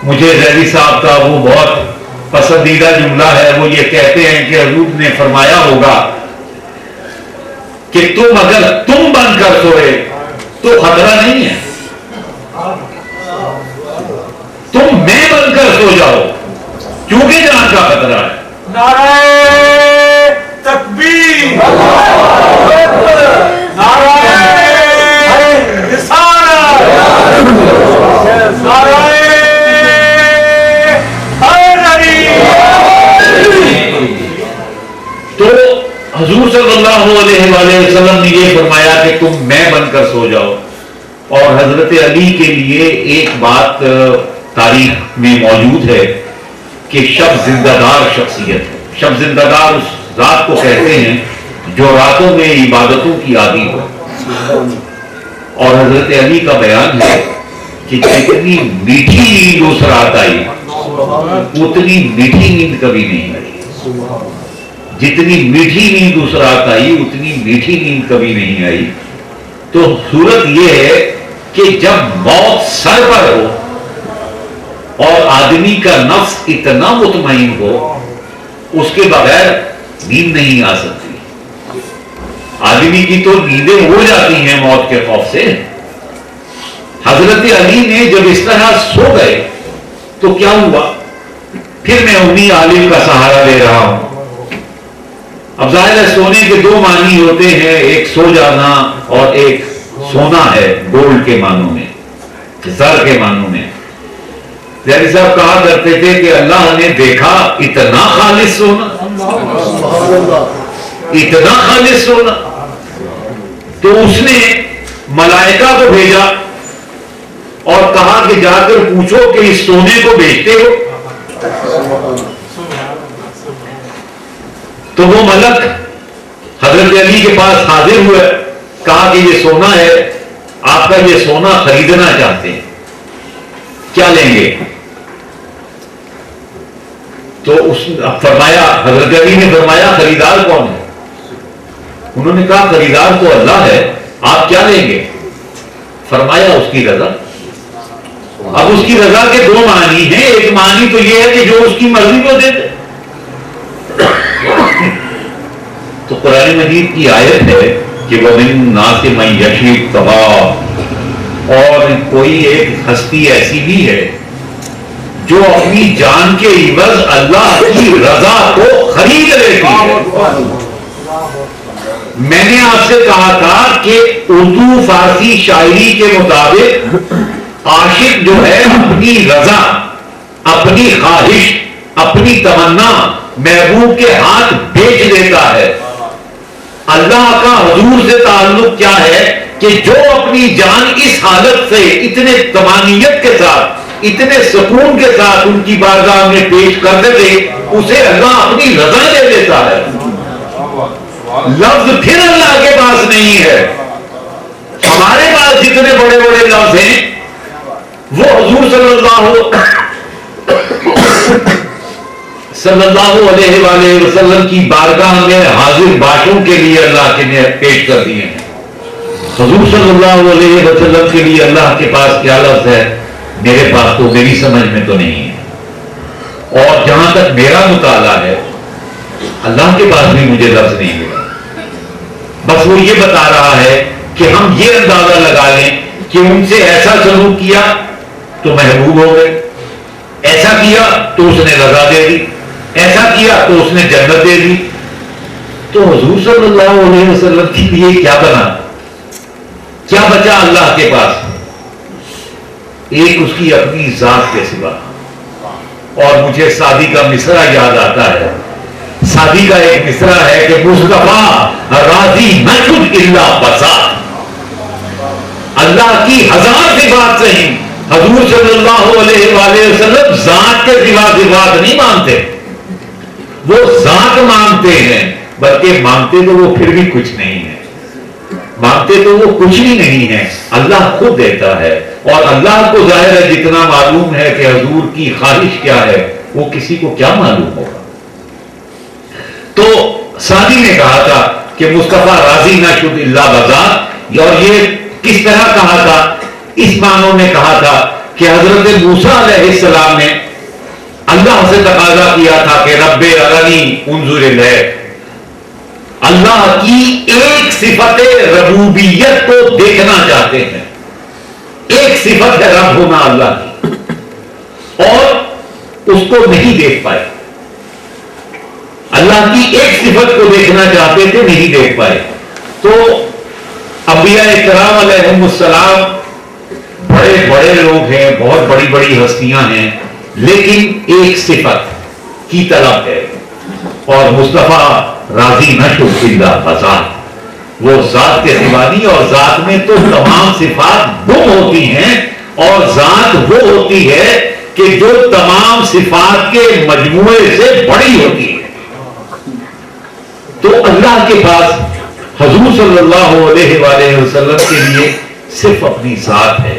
مجھے ریلی صاحب کا وہ بہت پسندیدہ جملہ ہے، وہ یہ کہتے ہیں کہ حضور نے فرمایا ہوگا کہ تم اگر تم بن کر سوئے تو خطرہ نہیں ہے، تم میں بن کر سو جاؤ کیونکہ جان کا خطرہ ہے۔ نعرہ تکبیر، نعرہ رسالت، نعرہ حیدری۔ تو حضور صلی اللہ علیہ وآلہ وسلم نے یہ فرمایا کہ تم میں بن کر سو جاؤ۔ اور حضرت علی کے لیے ایک بات تاریخ میں موجود ہے کہ شب زندہ دار شخصیت ہے۔ شب زندہ دار اس ذات کو کہتے ہیں جو راتوں میں عبادتوں کی عادی ہو، اور حضرت علی کا بیان ہے کہ جتنی میٹھی نیند اس رات آئی اتنی میٹھی نیند کبھی نہیں آئی. جتنی میٹھی نیند اس رات آئی اتنی میٹھی نیند کبھی نہیں آئی. تو صورت یہ ہے کہ جب موت سر پر ہو اور آدمی کا نفس اتنا مطمئن ہو اس کے بغیر نیند نہیں آ سکتی. آدمی کی تو نیندیں ہو جاتی ہیں موت کے خوف سے. حضرت علی نے جب اس طرح سو گئے تو کیا ہوا؟ پھر میں انہی عالم کا سہارا لے رہا ہوں. اب ظاہر ہے سونے کے دو معنی ہوتے ہیں, ایک سو جانا اور ایک سونا ہے گولڈ کے معنوں میں, زر کے معنوں میں. جیسے صاحب کہا کرتے تھے کہ اللہ نے دیکھا اتنا خالص سونا, اتنا خالص سونا, تو اس نے ملائکہ کو بھیجا اور کہا کہ جا کر پوچھو کہ اس سونے کو بیچتے ہو. تو وہ ملک حضرت علی کے پاس حاضر ہوئے, کہا کہ یہ سونا ہے, آپ کا یہ سونا خریدنا چاہتے ہیں, کیا لیں گے؟ تو اس فرمایا, حضرت علی نے فرمایا خریدار کون ہے؟ انہوں نے کہا خریدار تو اللہ ہے, آپ کیا لیں گے؟ فرمایا اس کی رضا. اب اس کی رضا کے دو معنی ہیں. ایک معنی تو یہ ہے کہ جو اس کی مرضی کو دے دے. تو قرآن مجید کی آیت ہے کہ وَمِن النَّاسِ مَن يَشْرِي الطَّبَاءَ, اور کوئی ایک ہستی ایسی بھی ہے جو اپنی جان کے عوض اللہ کی رضا کو خرید لیتی ہے. میں نے آپ سے کہا تھا کہ اردو فارسی شاعری کے مطابق عاشق جو ہے اپنی رضا, اپنی خواہش, اپنی تمنا محبوب کے ہاتھ بیچ دیتا ہے. اللہ کا حضور سے تعلق کیا ہے کہ جو اپنی جان اس حالت سے اتنے طمانینت کے ساتھ, اتنے سکون کے ساتھ ان کی بارگاہ میں پیش کر دیتے, اسے اللہ اپنی رضا دے دیتا ہے. لفظ پھر اللہ کے پاس نہیں ہے. ہمارے پاس جتنے بڑے بڑے لفظ ہیں وہ حضور صلی اللہ علیہ وآلہ وسلم کی بارگاہ میں حاضر باشوں کے لیے اللہ نے پیش کر دیے ہیں. حضور صلی اللہ علیہ وسلم کے لیے اللہ کے پاس کیا لفظ ہے میرے پاس تو میری سمجھ میں تو نہیں ہے. اور جہاں تک میرا مطالعہ ہے اللہ کے پاس بھی مجھے لفظ نہیں ملا. بس وہ یہ بتا رہا ہے کہ ہم یہ اندازہ لگا لیں کہ ان سے ایسا سلوک کیا تو محبوب ہو گئے, ایسا کیا تو اس نے رضا دے دی, ایسا کیا تو اس نے جنت دے دی. تو حضور صلی اللہ علیہ وسلم کے لیے کیا بنا, کیا بچا اللہ کے پاس؟ ایک اس کی اپنی ذات کے سوا. اور مجھے سعدی کا مصرع یاد آتا ہے. سعدی کا ایک مصرع ہے کہ مصطفیٰ راضی نہ خود الا بذات. اللہ کی ہزار صفات سے ہی حضور صلی اللہ علیہ وآلہ وسلم ذات کے سوا صفات نہیں مانتے. وہ ذات مانتے ہیں, بلکہ مانتے تو وہ پھر بھی کچھ نہیں ہے. مانتے تو وہ کچھ بھی نہیں ہے, اللہ خود دیتا ہے. اور اللہ کو ظاہر ہے جتنا معلوم ہے کہ حضور کی خواہش کیا ہے وہ کسی کو کیا معلوم ہوگا. تو سعدی نے کہا تھا کہ مصطفیٰ راضی نہ شد الا بذات, اور یہ کس طرح کہا تھا؟ اس معنوں میں کہا تھا کہ حضرت موسیٰ علیہ السلام نے اللہ سے تقاضا کیا تھا کہ رب ارنی انظر الیک. اللہ کی ایک صفت ربوبیت کو دیکھنا چاہتے ہیں. ایک صفت ہے رب ہونا اللہ کی, اور اس کو نہیں دیکھ پائے. اللہ کی ایک صفت کو دیکھنا چاہتے تھے, نہیں دیکھ پائے. تو انبیاء کرام علیہم السلام بڑے بڑے لوگ ہیں, بہت بڑی بڑی ہستیاں ہیں, لیکن ایک صفت کی طلب ہے. اور مصطفیٰ راضی نہ شد الا بذات, وہ ذات کے سوا نہیں. اور ذات میں تو تمام صفات گم ہوتی ہیں, اور ذات وہ ہوتی ہے کہ جو تمام صفات کے مجموعے سے بڑی ہوتی ہے. تو اللہ کے پاس حضور صلی اللہ علیہ وآلہ وسلم کے لیے صرف اپنی ذات ہے.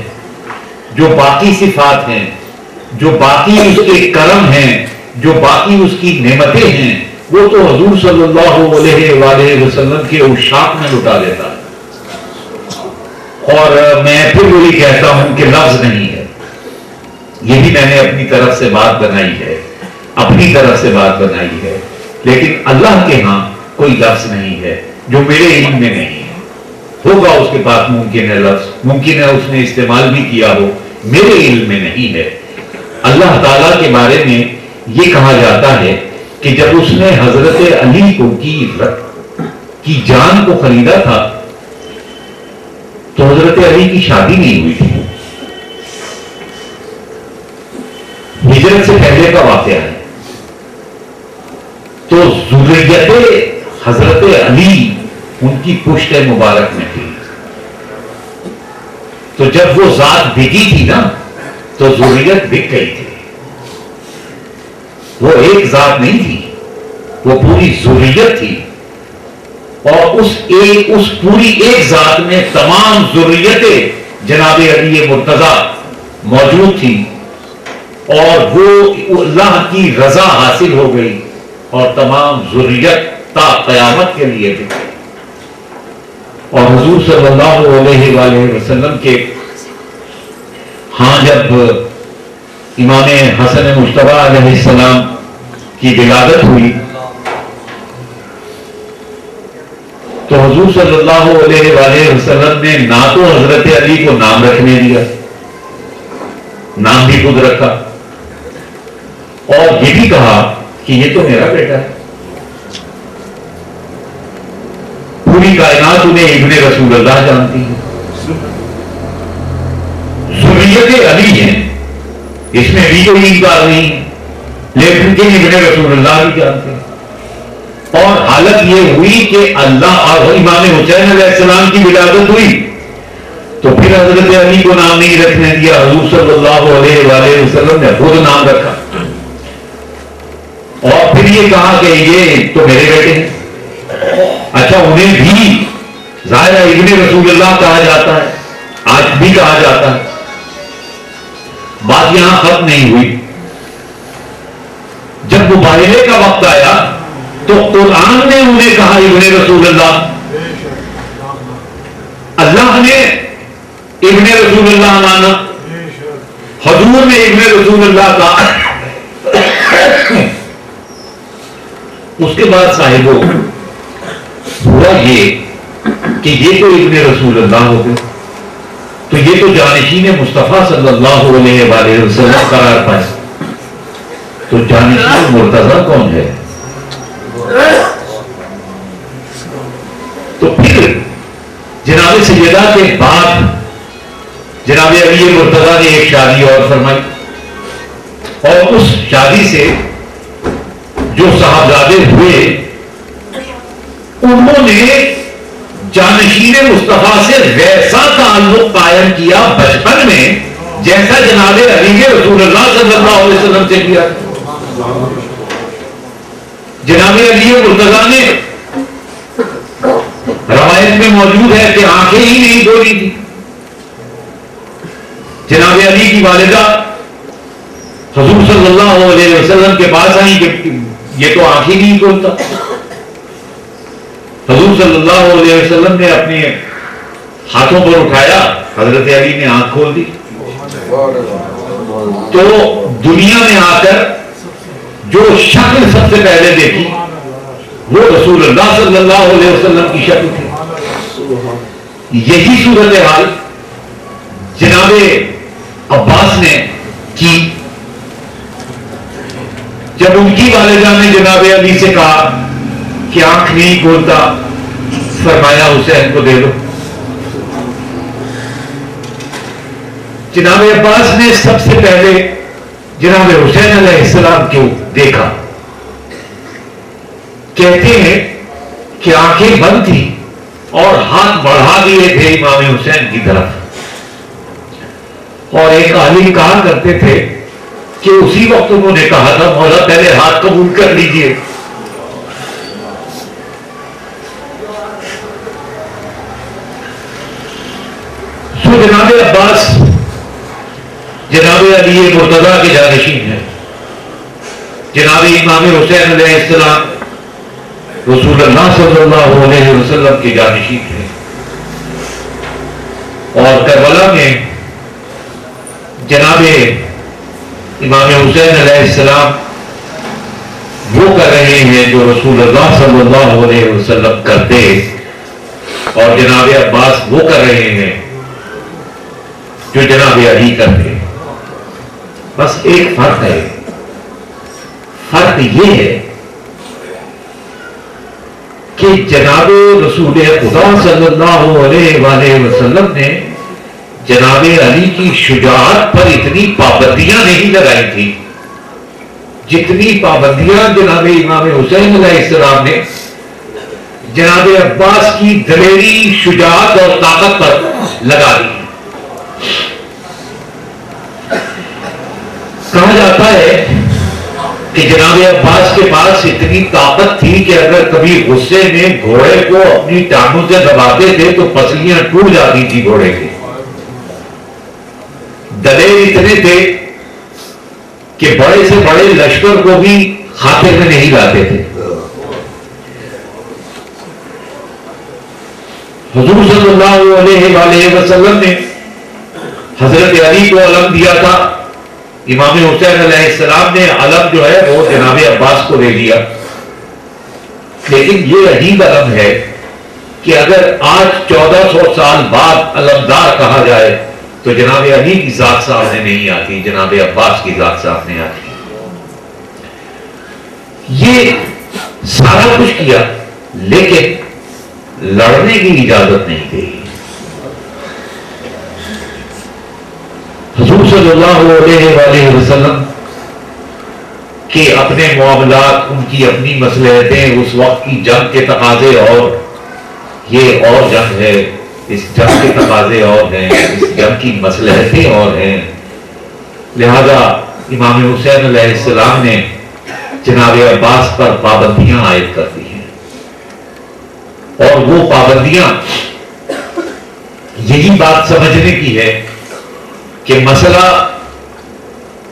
جو باقی صفات ہیں جو باقی اس کے کرم ہیں، جو باقی اس کی نعمتیں ہیں، وہ تو حضور صلی اللہ علیہ وآلہ وسلم کے عشاق میں لٹا دیتا ہے۔ اور میں پھر وہی کہتا ہوں کہ لفظ نہیں ہے، یہ بھی میں نے اپنی طرف سے بات بنائی ہے، اپنی طرف سے بات بنائی ہے، لیکن اللہ کے ہاں کوئی لفظ نہیں ہے جو میرے علم میں نہیں ہے۔ ہوگا اس کے پاس ممکن ہے لفظ، ممکن ہے اس نے استعمال بھی کیا ہو، میرے علم میں نہیں ہے۔ اللہ تعالیٰ کے بارے میں یہ کہا جاتا ہے کہ جب اس نے حضرت علی کو کی جان کو خریدا تھا تو حضرت علی کی شادی نہیں ہوئی تھی، ہجرت سے پہلے کا واقعہ ہے۔ تو ذریت حضرت علی ان کی پشت مبارک میں تھی، تو جب وہ ذات بکی تھی نا تو ذریت بک گئی تھی۔ وہ ایک ذات نہیں تھی، وہ پوری ذریت تھی، اور اس پوری ایک ذات میں تمام ذریتیں جناب علی مرتضیٰ موجود تھی، اور وہ اللہ کی رضا حاصل ہو گئی، اور تمام ذریت تا قیامت کے لیے بھی۔ اور حضور صلی اللہ علیہ وآلہ وسلم کے ہاں جب امام حسن مجتبیٰ علیہ السلام کی ولادت ہوئی تو حضور صلی اللہ علیہ وآلہ وسلم نے نہ تو حضرت علی کو نام رکھنے دیا، نام بھی خود رکھا، اور یہ بھی کہا کہ یہ تو میرا بیٹا ہے۔ پوری کائنات انہیں ابن رسول اللہ جانتی ہے، ذریت علی ہیں، اس میں بھی کوئی انکار نہیں ہے، لیکن ابن رسول اللہ بھی جانتے ہیں۔ اور حالت یہ ہوئی کہ اللہ اور امام حسین علیہ السلام کی ولادت ہوئی تو پھر حضرت علی کو نام نہیں رکھنے دیا، حضور صلی اللہ علیہ وآلہ وسلم نے خود نام رکھا، اور پھر یہ کہا کہ یہ تو میرے بیٹے ہیں۔ اچھا، انہیں بھی ظاہر ہے ابن رسول اللہ کہا جاتا ہے، آج بھی کہا جاتا ہے۔ بات یہاں ختم نہیں ہوئی، جب مباہلے کا وقت آیا تو قرآن نے انہیں کہا ابن رسول اللہ، اللہ نے ابن رسول اللہ مانا، حضور نے ابن رسول اللہ کہا۔ اس کے بعد صاحبوں ہوا یہ کہ یہ تو ابن رسول اللہ ہو گئے، تو یہ تو جانشین مصطفیٰ صلی اللہ علیہ وآلہ وسلم قرار پائے، تو جانشین مرتضیٰ کون ہے؟ تو پھر جناب سیدہ کے بعد جناب علی مرتضیٰ نے ایک شادی اور فرمائی، اور اس شادی سے جو صاحبزادے ہوئے انہوں نے جانشین مصطفیٰ سے ویسا تعلق قائم کیا بچپن میں جیسا جناب علی رسول اللہ صلی اللہ علیہ وسلم سے کیا۔ جناب علی مرتضیٰ نے روایت میں موجود ہے کہ آنکھیں ہی نہیں دھوئی تھی، جناب علی کی والدہ حضور صلی اللہ علیہ وسلم کے پاس آئیں کہ یہ تو آنکھیں نہیں کھولتا۔ حضور صلی اللہ علیہ وسلم نے اپنے ہاتھوں پر اٹھایا، حضرت علی نے آنکھ کھول دی، تو دنیا میں آ کر جو شکل سب سے پہلے دیکھی وہ رسول اللہ صلی اللہ علیہ وسلم کی شکل تھی۔ یہی صورتحال جناب عباس نے کی جب ان کی والدہ نے جناب علی سے کہا کہ آنکھ نہیں کھولتا، فرمایا حسین کو دے دو۔ جناب عباس نے سب سے پہلے جناب حسین علیہ السلام کو دیکھا، کہتے ہیں کہ آنکھیں بند تھی اور ہاتھ بڑھا دیے تھے امام حسین کی طرف، اور ایک عالم کہا کرتے تھے کہ اسی وقت انہوں نے کہا تھا مولا پہلے ہاتھ قبول کر لیجئے۔ سو جناب عباس جناب علی مرتضیٰ کے جانشین ہیں، جناب امام حسین علیہ السلام رسول اللہ صلی اللہ علیہ وسلم کے جانشین ہیں، اور کربلا میں جناب امام حسین علیہ السلام وہ کر رہے ہیں جو رسول اللہ صلی اللہ علیہ وسلم کرتے، اور جناب عباس وہ کر رہے ہیں جو جناب علی کرتے۔ بس ایک فرق ہے، فرق یہ ہے کہ جناب رسول خدا صلی اللہ علیہ وآلہ وسلم نے جناب علی کی شجاعت پر اتنی پابندیاں نہیں لگائی تھی جتنی پابندیاں جناب امام حسین علیہ السلام نے جناب عباس کی دلیری، شجاعت اور طاقت پر لگا دی۔ کہا جاتا ہے کہ جناب عباس کے پاس اتنی طاقت تھی کہ اگر کبھی غصے میں گھوڑے کو اپنی ٹانگوں سے دباتے تھے تو پسلیاں ٹوٹ جاتی تھی گھوڑے کی۔ دلیر اتنے تھے کہ بڑے سے بڑے لشکر کو بھی خاطر میں نہیں لاتے تھے۔ حضور صلی اللہ علیہ وآلہ وسلم نے حضرت علی کو علم دیا تھا، امام حسین علیہ السلام نے علم جو ہے وہ جناب عباس کو دے دیا، لیکن یہ عجیب علم ہے کہ اگر آج 1400 سال بعد علمدار کہا جائے تو جناب علی کی ذات سامنے نہیں آتی، جناب عباس کی ذات سامنے آتی۔ یہ سارا کچھ کیا لیکن لڑنے کی اجازت نہیں دی۔ حضور صلی اللہ علیہ وآلہ وسلم کے اپنے معاملات، ان کی اپنی مصلحتیں، اس وقت کی جنگ کے تقاضے اور یہ اور جنگ ہے، اس جنگ کے تقاضے اور ہیں، اس جنگ کی مصلحتیں اور ہیں، لہذا امام حسین علیہ السلام نے جناب عباس پر پابندیاں عائد کر دی ہیں، اور وہ پابندیاں یہی بات سمجھنے کی ہے کہ مسئلہ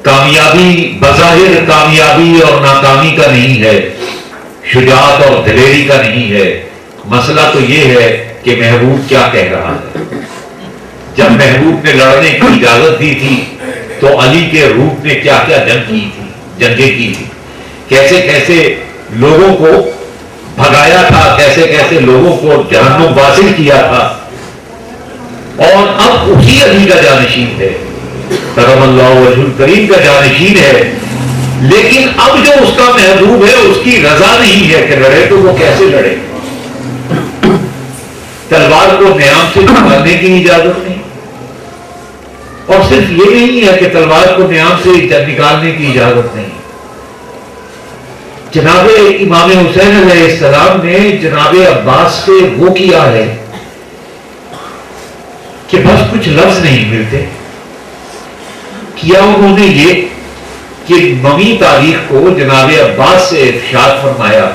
کامیابی، بظاہر کامیابی اور ناکامی کا نہیں ہے، شجاعت اور دلیری کا نہیں ہے، مسئلہ تو یہ ہے کہ محبوب کیا کہہ رہا ہے۔ جب محبوب نے لڑنے کی اجازت دی تھی تو علی کے روح نے کیا کیا جنگیں کی تھی، کیسے کیسے لوگوں کو بھگایا تھا، کیسے کیسے لوگوں کو جہنم واصل کیا تھا، اور اب اسی علی کا جانشین ہے، کرم اللہ وجہ الکریم کا جانشین ہے، لیکن اب جو اس کا محبوب ہے اس کی رضا نہیں ہے کہ لڑے، تو وہ کیسے لڑے؟ تلوار کو نیام سے نکالنے کی اجازت نہیں، اور صرف یہ نہیں ہے کہ تلوار کو نیام سے نکالنے کی اجازت نہیں، جناب امام حسین علیہ السلام نے جناب عباس سے وہ کیا ہے کہ بس کچھ لفظ نہیں ملتے۔ کیا انہوں نے یہ کہ نویں تاریخ کو جناب عباس سے ارشاد فرمایا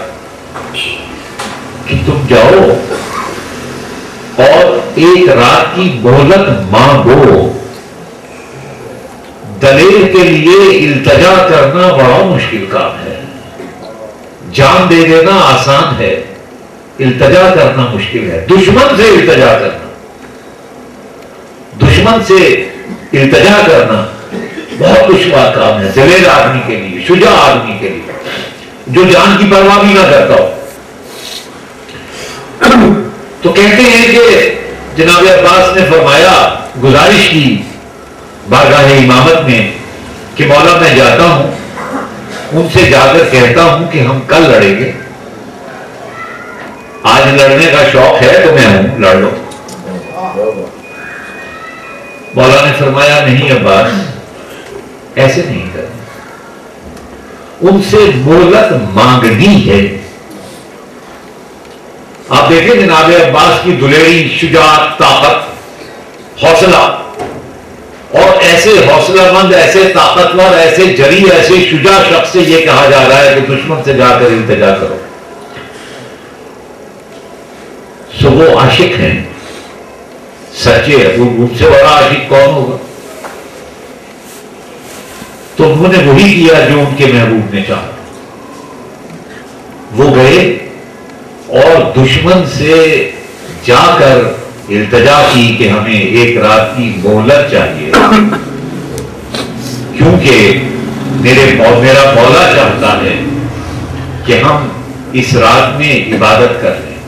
کہ تم جاؤ اور ایک رات کی مہلت مانگو، دلیر کے لیے التجا کرنا بڑا مشکل کام ہے، جان دے دینا آسان ہے، التجا کرنا مشکل ہے۔ دشمن سے التجا کرنا، دشمن سے التجا کرنا بہت دشوار کام ہے دلیر آدمی کے لیے، شجاع آدمی کے لیے، جو جان کی پرواہ بھی نہ کرتا ہو۔ تو کہتے ہیں کہ جناب عباس نے فرمایا، گزارش کی بارگاہ امامت میں کہ مولا میں جاتا ہوں، ان سے جا کر کہتا ہوں کہ ہم کل لڑیں گے، آج لڑنے کا شوق ہے تو میں ہوں، لڑ لو۔ مولا نے فرمایا نہیں عباس، ایسے نہیں کرنا، ان سے مہلت مانگنی ہے۔ آپ دیکھیں جناب عباس کی دلیری، شجاعت، طاقت، حوصلہ، اور ایسے حوصلہ مند، ایسے طاقتور، ایسے جری، ایسے شجاع شخص سے یہ کہا جا رہا ہے کہ دشمن سے جا کر التجا کرو۔ سو وہ عاشق ہیں، سچے، ان سے بڑا عاشق کون ہوگا؟ تو انہوں نے وہی کیا جو ان کے محبوب نے چاہا. وہ گئے اور دشمن سے جا کر التجا کی کہ ہمیں ایک رات کی مہلت چاہیے، کیونکہ میرا مولا چاہتا ہے کہ ہم اس رات میں عبادت کر لیں.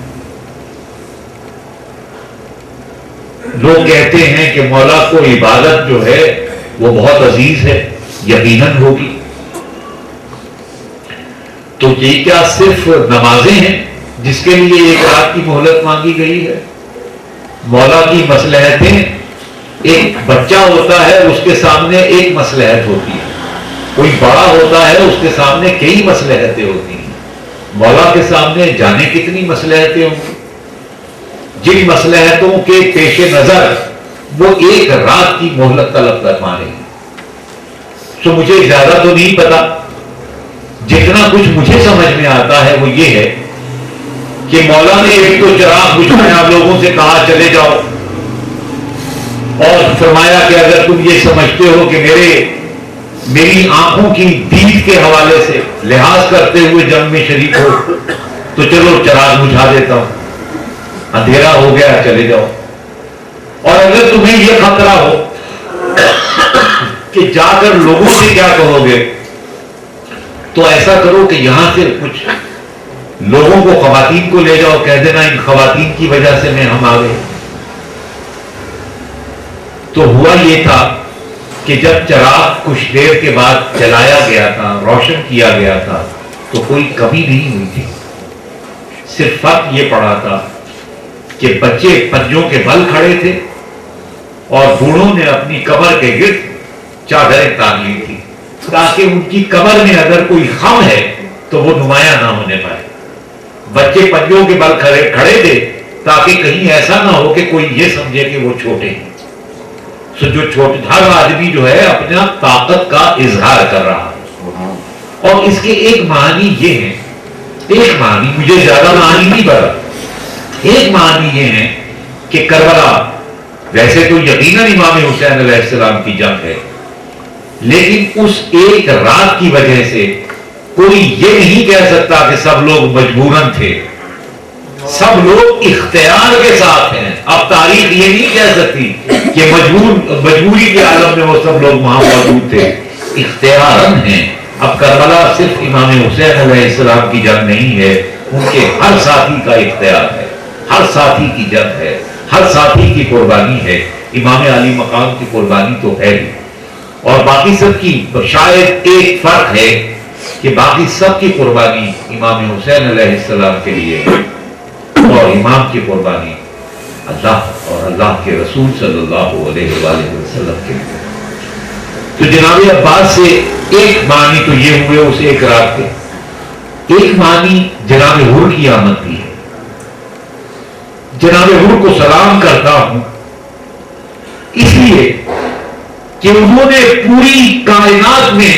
لوگ کہتے ہیں کہ مولا کو عبادت جو ہے وہ بہت عزیز ہے، یقیناً ہوگی. تو یہ کیا صرف نمازیں ہیں جس کے لیے ایک رات کی مہلت مانگی گئی ہے؟ مولا کی مصلحتیں، ایک بچہ ہوتا ہے اس کے سامنے ایک مصلحت ہوتی ہے، کوئی بڑا ہوتا ہے اس کے سامنے کئی مصلحتیں ہوتی ہیں. مولا کے سامنے جانے کتنی مصلحتیں ہوں گی. جن مصلحتوں کے پیش نظر وہ ایک رات کی مہلت طلب فرما رہے ہیں. تو مجھے زیادہ تو نہیں پتا، جتنا کچھ مجھے سمجھ میں آتا ہے وہ یہ ہے کہ مولا نے ایک تو چراغ بجھایا، لوگوں سے کہا چلے جاؤ، اور فرمایا کہ اگر تم یہ سمجھتے ہو کہ میری آنکھوں کی دید کے حوالے سے لحاظ کرتے ہوئے جنگ میں شریک ہو تو چلو چراغ بجھا دیتا ہوں، اندھیرا ہو گیا چلے جاؤ. اور اگر تمہیں یہ خطرہ ہو کہ جا کر لوگوں سے کیا کہو گے تو ایسا کرو کہ یہاں سے کچھ لوگوں کو، خواتین کو لے جاؤ، کہہ دینا ان خواتین کی وجہ سے میں ہم آ گئے. تو ہوا یہ تھا کہ جب چراغ کچھ دیر کے بعد جلایا گیا تھا، روشن کیا گیا تھا، تو کوئی کمی نہیں ہوئی تھی. صرف فرق یہ پڑا تھا کہ بچے پنجوں کے بل کھڑے تھے اور بوڑھوں نے اپنی کمر کے گرد چادریں تان لی تھی تاکہ ان کی کمر میں اگر کوئی خم ہے تو وہ نمایاں نہ ہونے پائے. بچے پنجوں کے بل کھڑے تھے تاکہ کہیں ایسا نہ ہو کہ کوئی یہ سمجھے کہ وہ چھوٹے ہیں. سو جو ہر آدمی جو ہے اپنا طاقت کا اظہار کر رہا ہے. اور اس کے ایک معنی یہ ہے، ایک معنی، مجھے زیادہ معنی نہیں پتا، ایک معنی یہ ہے کہ کربلا ویسے تو یقیناً امام حسین علیہ السلام کی جنگ ہے، لیکن اس ایک رات کی وجہ سے کوئی یہ نہیں کہہ سکتا کہ سب لوگ مجبوراً تھے. سب لوگ اختیار کے ساتھ ہیں. اب تاریخ یہ نہیں کہہ سکتی کہ مجبوری کے عالم میں وہ سب لوگ وہاں موجود تھے، اختیاراً ہیں. اب کربلا صرف امام حسین علیہ السلام کی جنگ نہیں ہے، ان کے ہر ساتھی کا اختیار ہے، ہر ساتھی کی جنگ ہے، ہر ساتھی کی قربانی ہے. امام علی مقام کی قربانی تو ہے ہی، اور باقی سب کی شاید ایک فرق ہے کہ باقی سب کی قربانی امام حسین علیہ السلام کے لیے اور امام کی قربانی اللہ اور اللہ کے رسول صلی اللہ علیہ وآلہ وسلم کے لیے. تو جناب عباس سے ایک معنی تو یہ ہوئے اس ایک رات کے. ایک معنی جناب حر کی آمد بھی ہے. جناب حر کو سلام کرتا ہوں اس لیے کہ انہوں نے پوری کائنات میں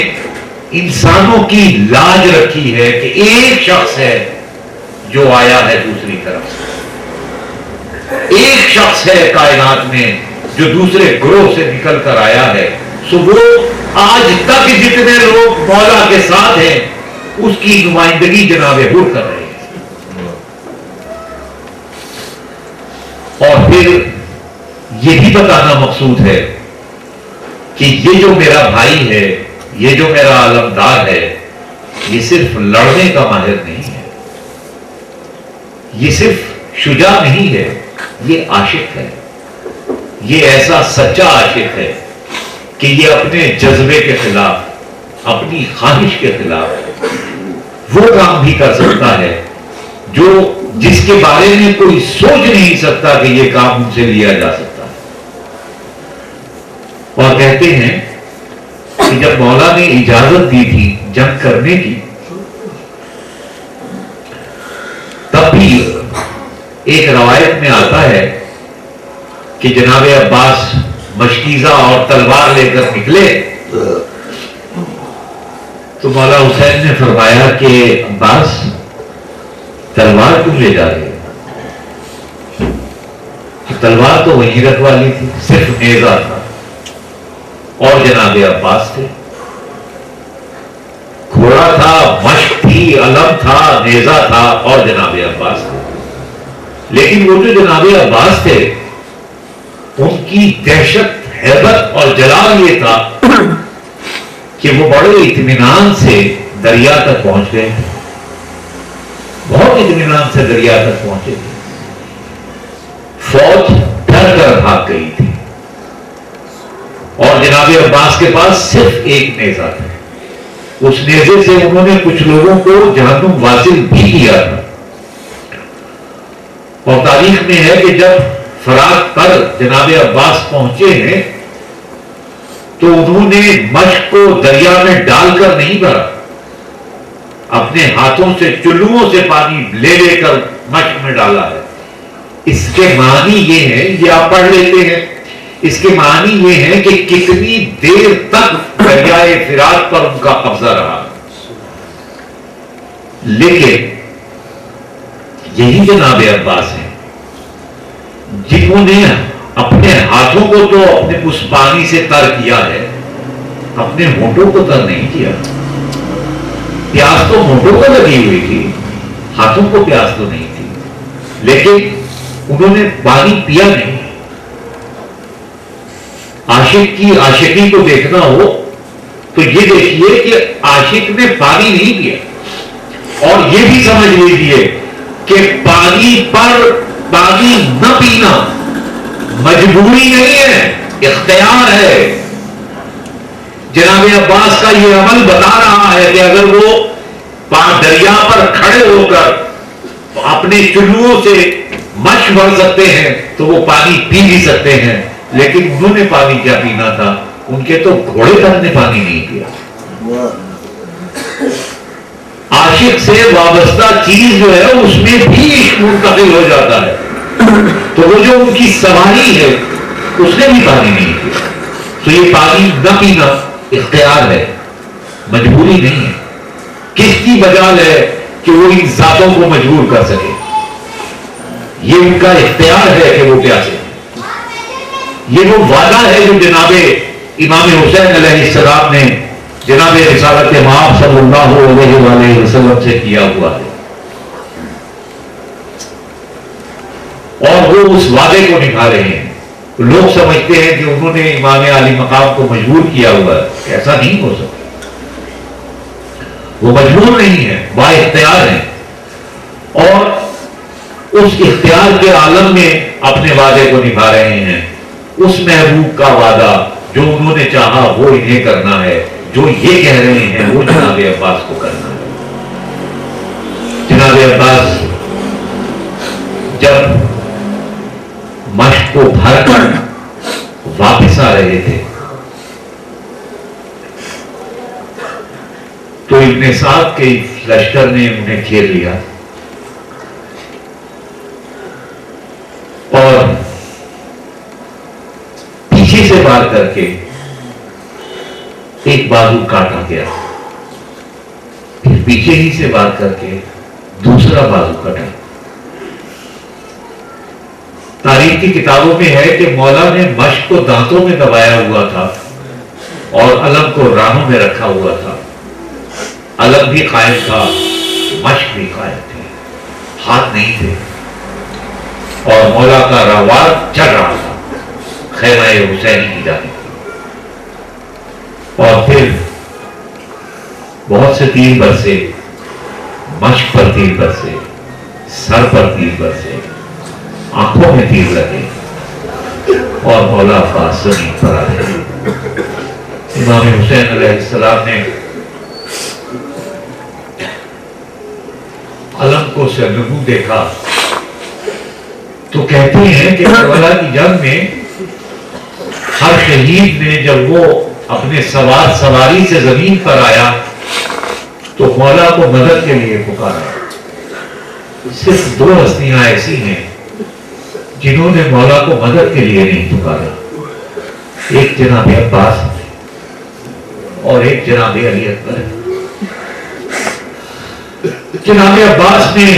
انسانوں کی لاج رکھی ہے کہ ایک شخص ہے جو آیا ہے دوسری طرف سے، ایک شخص ہے کائنات میں جو دوسرے گروہ سے نکل کر آیا ہے. سو وہ آج تک جتنے لوگ مولا کے ساتھ ہیں اس کی نمائندگی جناب حر کر رہے ہیں. اور پھر یہ بھی بتانا مقصود ہے کہ یہ جو میرا بھائی ہے، یہ جو میرا علمدار ہے، یہ صرف لڑنے کا ماہر نہیں ہے، یہ صرف شجاع نہیں ہے، یہ عاشق ہے. یہ ایسا سچا عاشق ہے کہ یہ اپنے جذبے کے خلاف، اپنی خواہش کے خلاف وہ کام بھی کر سکتا ہے جس کے بارے میں کوئی سوچ نہیں سکتا کہ یہ کام ان سے لیا جا سکتا ہے. اور کہتے ہیں کہ جب مولا نے اجازت دی تھی جنگ کرنے کی، تب بھی ایک روایت میں آتا ہے کہ جناب عباس مشکیزہ اور تلوار لے کر نکلے تو مولا حسین نے فرمایا کہ عباس تلوار کیوں لے جا رہے ہیں؟ تلوار تو وہیں رکھوا لی تھی، صرف نیزہ تھا اور جناب عباس تھے. گھوڑا تھا، مشق تھی، علم تھا، نیزہ تھا اور جناب عباس تھے. لیکن وہ جو جناب عباس تھے ان کی دہشت، ہیبت اور جلال یہ تھا کہ وہ بڑے اطمینان سے دریا تک پہنچ گئے. بہت اطمینان سے دریا تک پہنچے تھے. فوج ڈر کر بھاگ گئی تھی اور جناب عباس کے پاس صرف ایک نیزہ تھا. اس نیزے سے انہوں نے کچھ لوگوں کو جہنم واصل بھی کیا تھا. اور تاریخ میں ہے کہ جب فرات پر جناب عباس پہنچے ہیں تو انہوں نے مشق کو دریا میں ڈال کر نہیں بھرا، اپنے ہاتھوں سے چلوؤں سے پانی لے لے کر مشق میں ڈالا ہے. اس کے معنی یہ ہے، یہ آپ پڑھ لیتے ہیں، اس کے معنی یہ ہے کہ کتنی دیر تک دریائے فرات پر ان کا قبضہ رہا. لیکن یہی جناب عباس ہیں جنہوں نے اپنے ہاتھوں کو تو اپنے اس پانی سے تر کیا ہے، اپنے ہونٹوں کو تر نہیں کیا. پیاس تو ہونٹوں کو لگی ہوئی تھی، ہاتھوں کو پیاس تو نہیں تھی، لیکن انہوں نے پانی پیا نہیں. عاشق کی عاشقی کو دیکھنا ہو تو یہ دیکھیے کہ عاشق نے پانی نہیں پیا. اور یہ بھی سمجھ لیجیے کہ پانی پر پانی نہ پینا مجبوری نہیں ہے، اختیار ہے. جناب عباس کا یہ عمل بتا رہا ہے کہ اگر وہ دریا پر کھڑے ہو کر اپنے چلوؤں سے مشق بھر سکتے ہیں تو وہ پانی پی بھی سکتے ہیں. لیکن انہوں نے پانی کیا پینا تھا؟ ان کے تو گھوڑے تک نے پانی نہیں پیا. عاشق سے وابستہ چیز جو ہے اس میں بھی عشق منتقل ہو جاتا ہے. تو وہ جو ان کی سواری ہے اس نے بھی پانی نہیں پیا. تو یہ پانی نہ پینا اختیار ہے، مجبوری نہیں ہے. کس کی مجال ہے کہ وہ ان ذاتوں کو مجبور کر سکے؟ یہ ان کا اختیار ہے کہ وہ پیاسے. یہ وہ وعدہ ہے جو جناب امام حسین علیہ السلام نے جناب رسالت مآب صلی اللہ علیہ وآلہ وسلم سے کیا ہوا ہے. اور وہ اس وعدے کو نبھا رہے ہیں. لوگ سمجھتے ہیں کہ انہوں نے امام علی مقام کو مجبور کیا ہوا ہے. ایسا نہیں ہو سکتا. وہ مجبور نہیں ہے، با اختیار ہیں، اور اس اختیار کے عالم میں اپنے وعدے کو نبھا رہے ہیں. اس محبوب کا وعدہ جو انہوں نے چاہا وہ انہیں کرنا ہے، جو یہ کہہ رہے ہیں وہ جناب عباس کو کرنا ہے. جناب عباس جب مشق کو بھر کر واپس آ رہے تھے تو ابن سعد کے لشکر نے انہیں گھیر لیا اور پیچھے سے وار کر کے ایک بازو کاٹا گیا، پھر پیچھے ہی سے وار کر کے دوسرا بازو کٹا. تاریخ کی کتابوں میں ہے کہ مولا نے مشق کو دانتوں میں دبایا ہوا تھا اور علم کو راہوں میں رکھا ہوا تھا. علم بھی قائم تھا، مشق بھی قائم تھے، ہاتھ نہیں تھے. اور مولا کا راہوار چل رہا تھا خیمہ حسینی کی جانب. اور پھر بہت سے تیر برسے، مشق پر تیر برسے، سر پر تیر برسے، آنکھوں میں تیر لگے اور مولا عباس زمین پر آ گئے. امام حسین علیہ السلام نے علم کو سرنگوں دیکھا تو کہتے ہیں کہ کربلا کی جنگ میں ہر شہید نے جب وہ اپنے سواری سے زمین پر آیا تو مولا کو مدد کے لیے پکارا. صرف دو ہستیاں ایسی ہیں جنہوں نے مولا کو مدد کے لیے نہیں پکارا. ایک جناب عباس اور ایک جناب علی اکبر. جناب عباس نے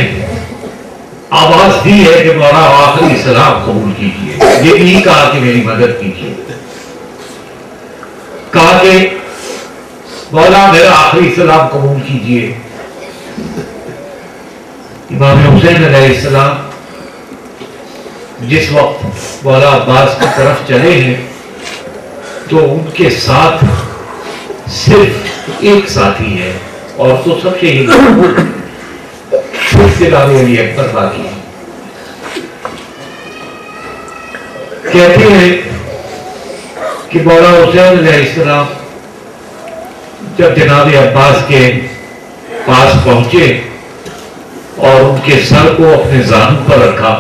آواز دی ہے کہ مولا آخری سلام قبول کیجیے. یہ نہیں کہا کہ میری مدد کیجیے، کہا کہ مولا میرا آخری سلام قبول کیجئے۔ امام حسین علیہ السلام جس وقت مولا عباس کی طرف چلے ہیں تو ان کے ساتھ صرف ایک ساتھی ہے اور تو سب شہید صرف جناب علی اکبر باقی ہے۔ کہتے ہیں کہ مولا حسین علیہ السلام جب جناب عباس کے پاس پہنچے اور ان کے سر کو اپنے زانو پر رکھا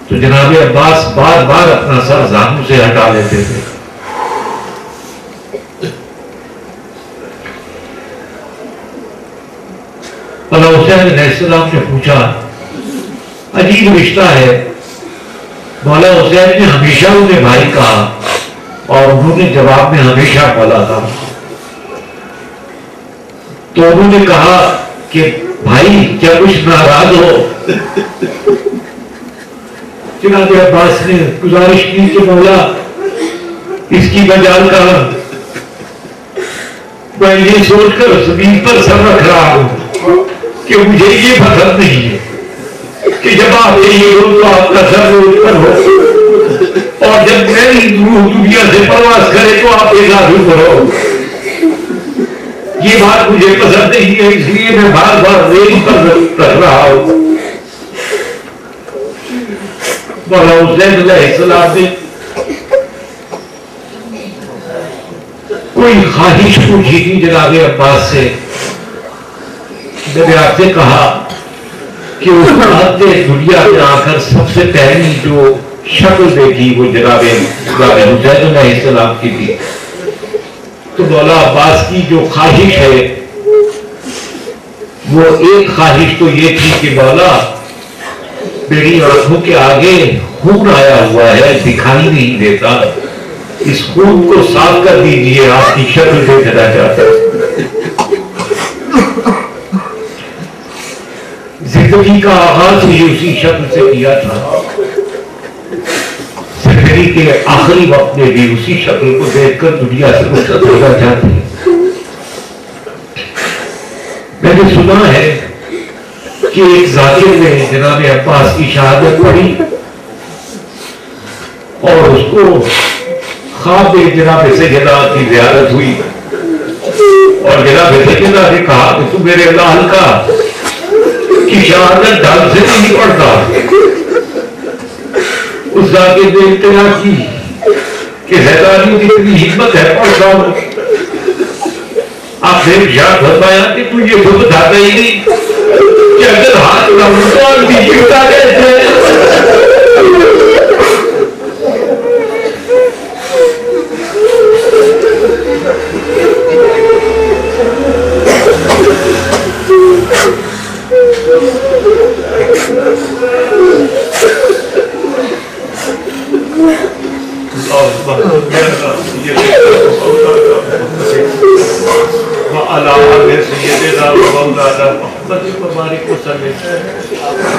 تو جناب عباس بار بار اپنا سر زانو سے ہٹا لیتے تھے۔ مولا حسین علیہ السلام نے پوچھا، عجیب رشتہ ہے، مولا حسین نے ہمیشہ انہیں بھائی کہا اور انہوں نے جواب میں ہمیشہ بولا تھا۔ تو انہوں نے کہا کہ بھائی کیا کچھ ناراض ہو؟ جناب عباس نے گزارش کی کہ مولا اس کی مجال کا میں یہ سوچ کر زمین پر سر رکھ رہا ہوں کہ مجھے یہ پسند نہیں ہے کہ جب آپ یہ ہو تو آپ کا سر روز پر ہو اور جب میری روح دنیا سے پرواز کرے تو آپ ایک آدمی پر ہو۔ یہ بات مجھے پسند نہیں ہے، اس لیے میں بار بار ریل پر رکھ رہا ہوں۔ مولا حسین علیہ السلام نے کوئی خواہش پوچھی تھی جناب عباس سے، میں نے آپ سے کہا کہ اس نے دنیا میں آ کر سب سے پہلی جو شکل دیکھی وہ جناب حسین علیہ السلام کی تھی۔ تو مولا عباس کی جو خواہش ہے وہ ایک خواہش تو یہ تھی کہ مولا میری آنکھوں کے آگے خون آیا ہوا ہے، دکھائی نہیں دیتا، اس خون کو صاف کر دیجئے، آپ کی شکل دیکھنا چاہتا ہوں۔ زندگی کا آغاز بھی اسی شکل سے کیا تھا، زندگی کے آخری وقت میں بھی اسی شکل کو دیکھ کر دنیا سے رخصت ہونا چاہتے ہیں۔ میں نے سنا ہے کہ ایک ذاکر نے جناب عباس کی شہادت پڑھی اور اس کو خواب میں جناب سیدنا کی زیارت ہوئی اور جناب سیدنا نے کہا کہ تو میرے لال کا کی شہادت ڈھنگ سے نہیں پڑھتا۔ اس ذاکر نے اطلاع کی کہ زیدانی کی اتنی ہمت ہے پڑھتا ہوں۔ آپ نے ارشاد فرمایا کہ تو یہ تو بتاتا ہی نہیں کہ اگر ہاتھ نہ مٹوان بھی جھوٹا کہتے ہیں۔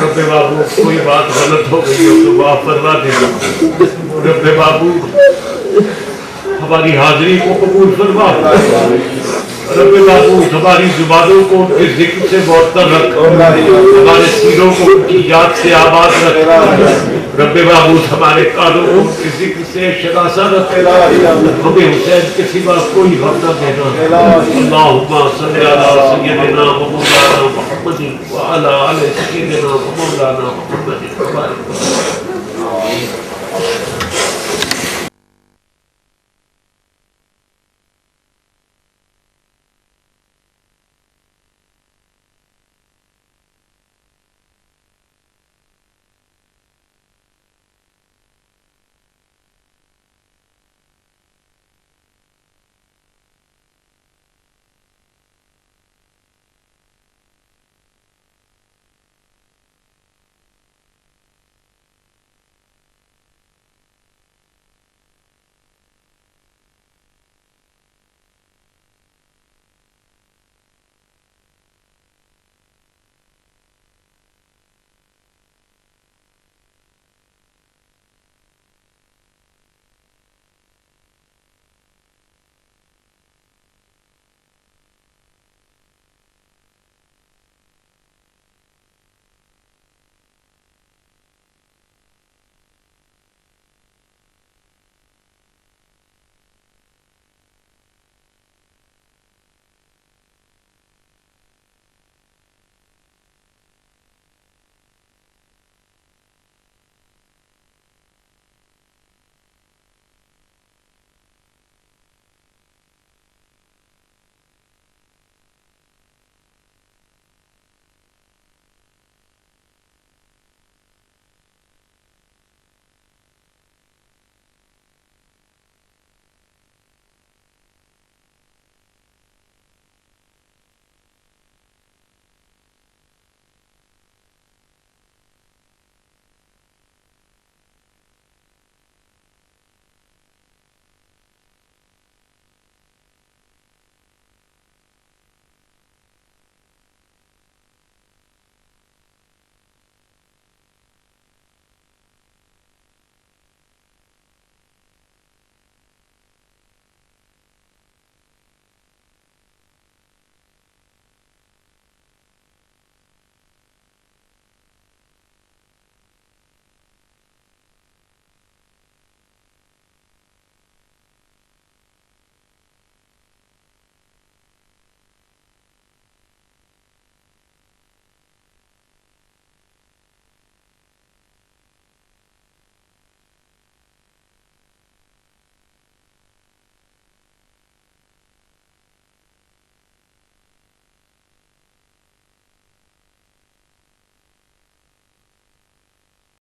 رب بابو کوئی بات غلط ہو گئی ہو تو معاف فرما دینا۔ رب بابو ہماری حاضری کو قبول فرما۔ رب بابو ہماری زبانوں کو ان کے ذکر سے معطر رکھ، ہمارے سینوں کو ان کی یاد سے آباد رکھ۔ رب بابو ہمارے کانوں کو ان کے ذکر سے شناسا رکھ، ہمیں حسین کے سوا کوئی غم نہ دینا۔ اللہم صلی علی سیدنا و مولانا محمد وعلی آل سیدنا و مولانا محمد۔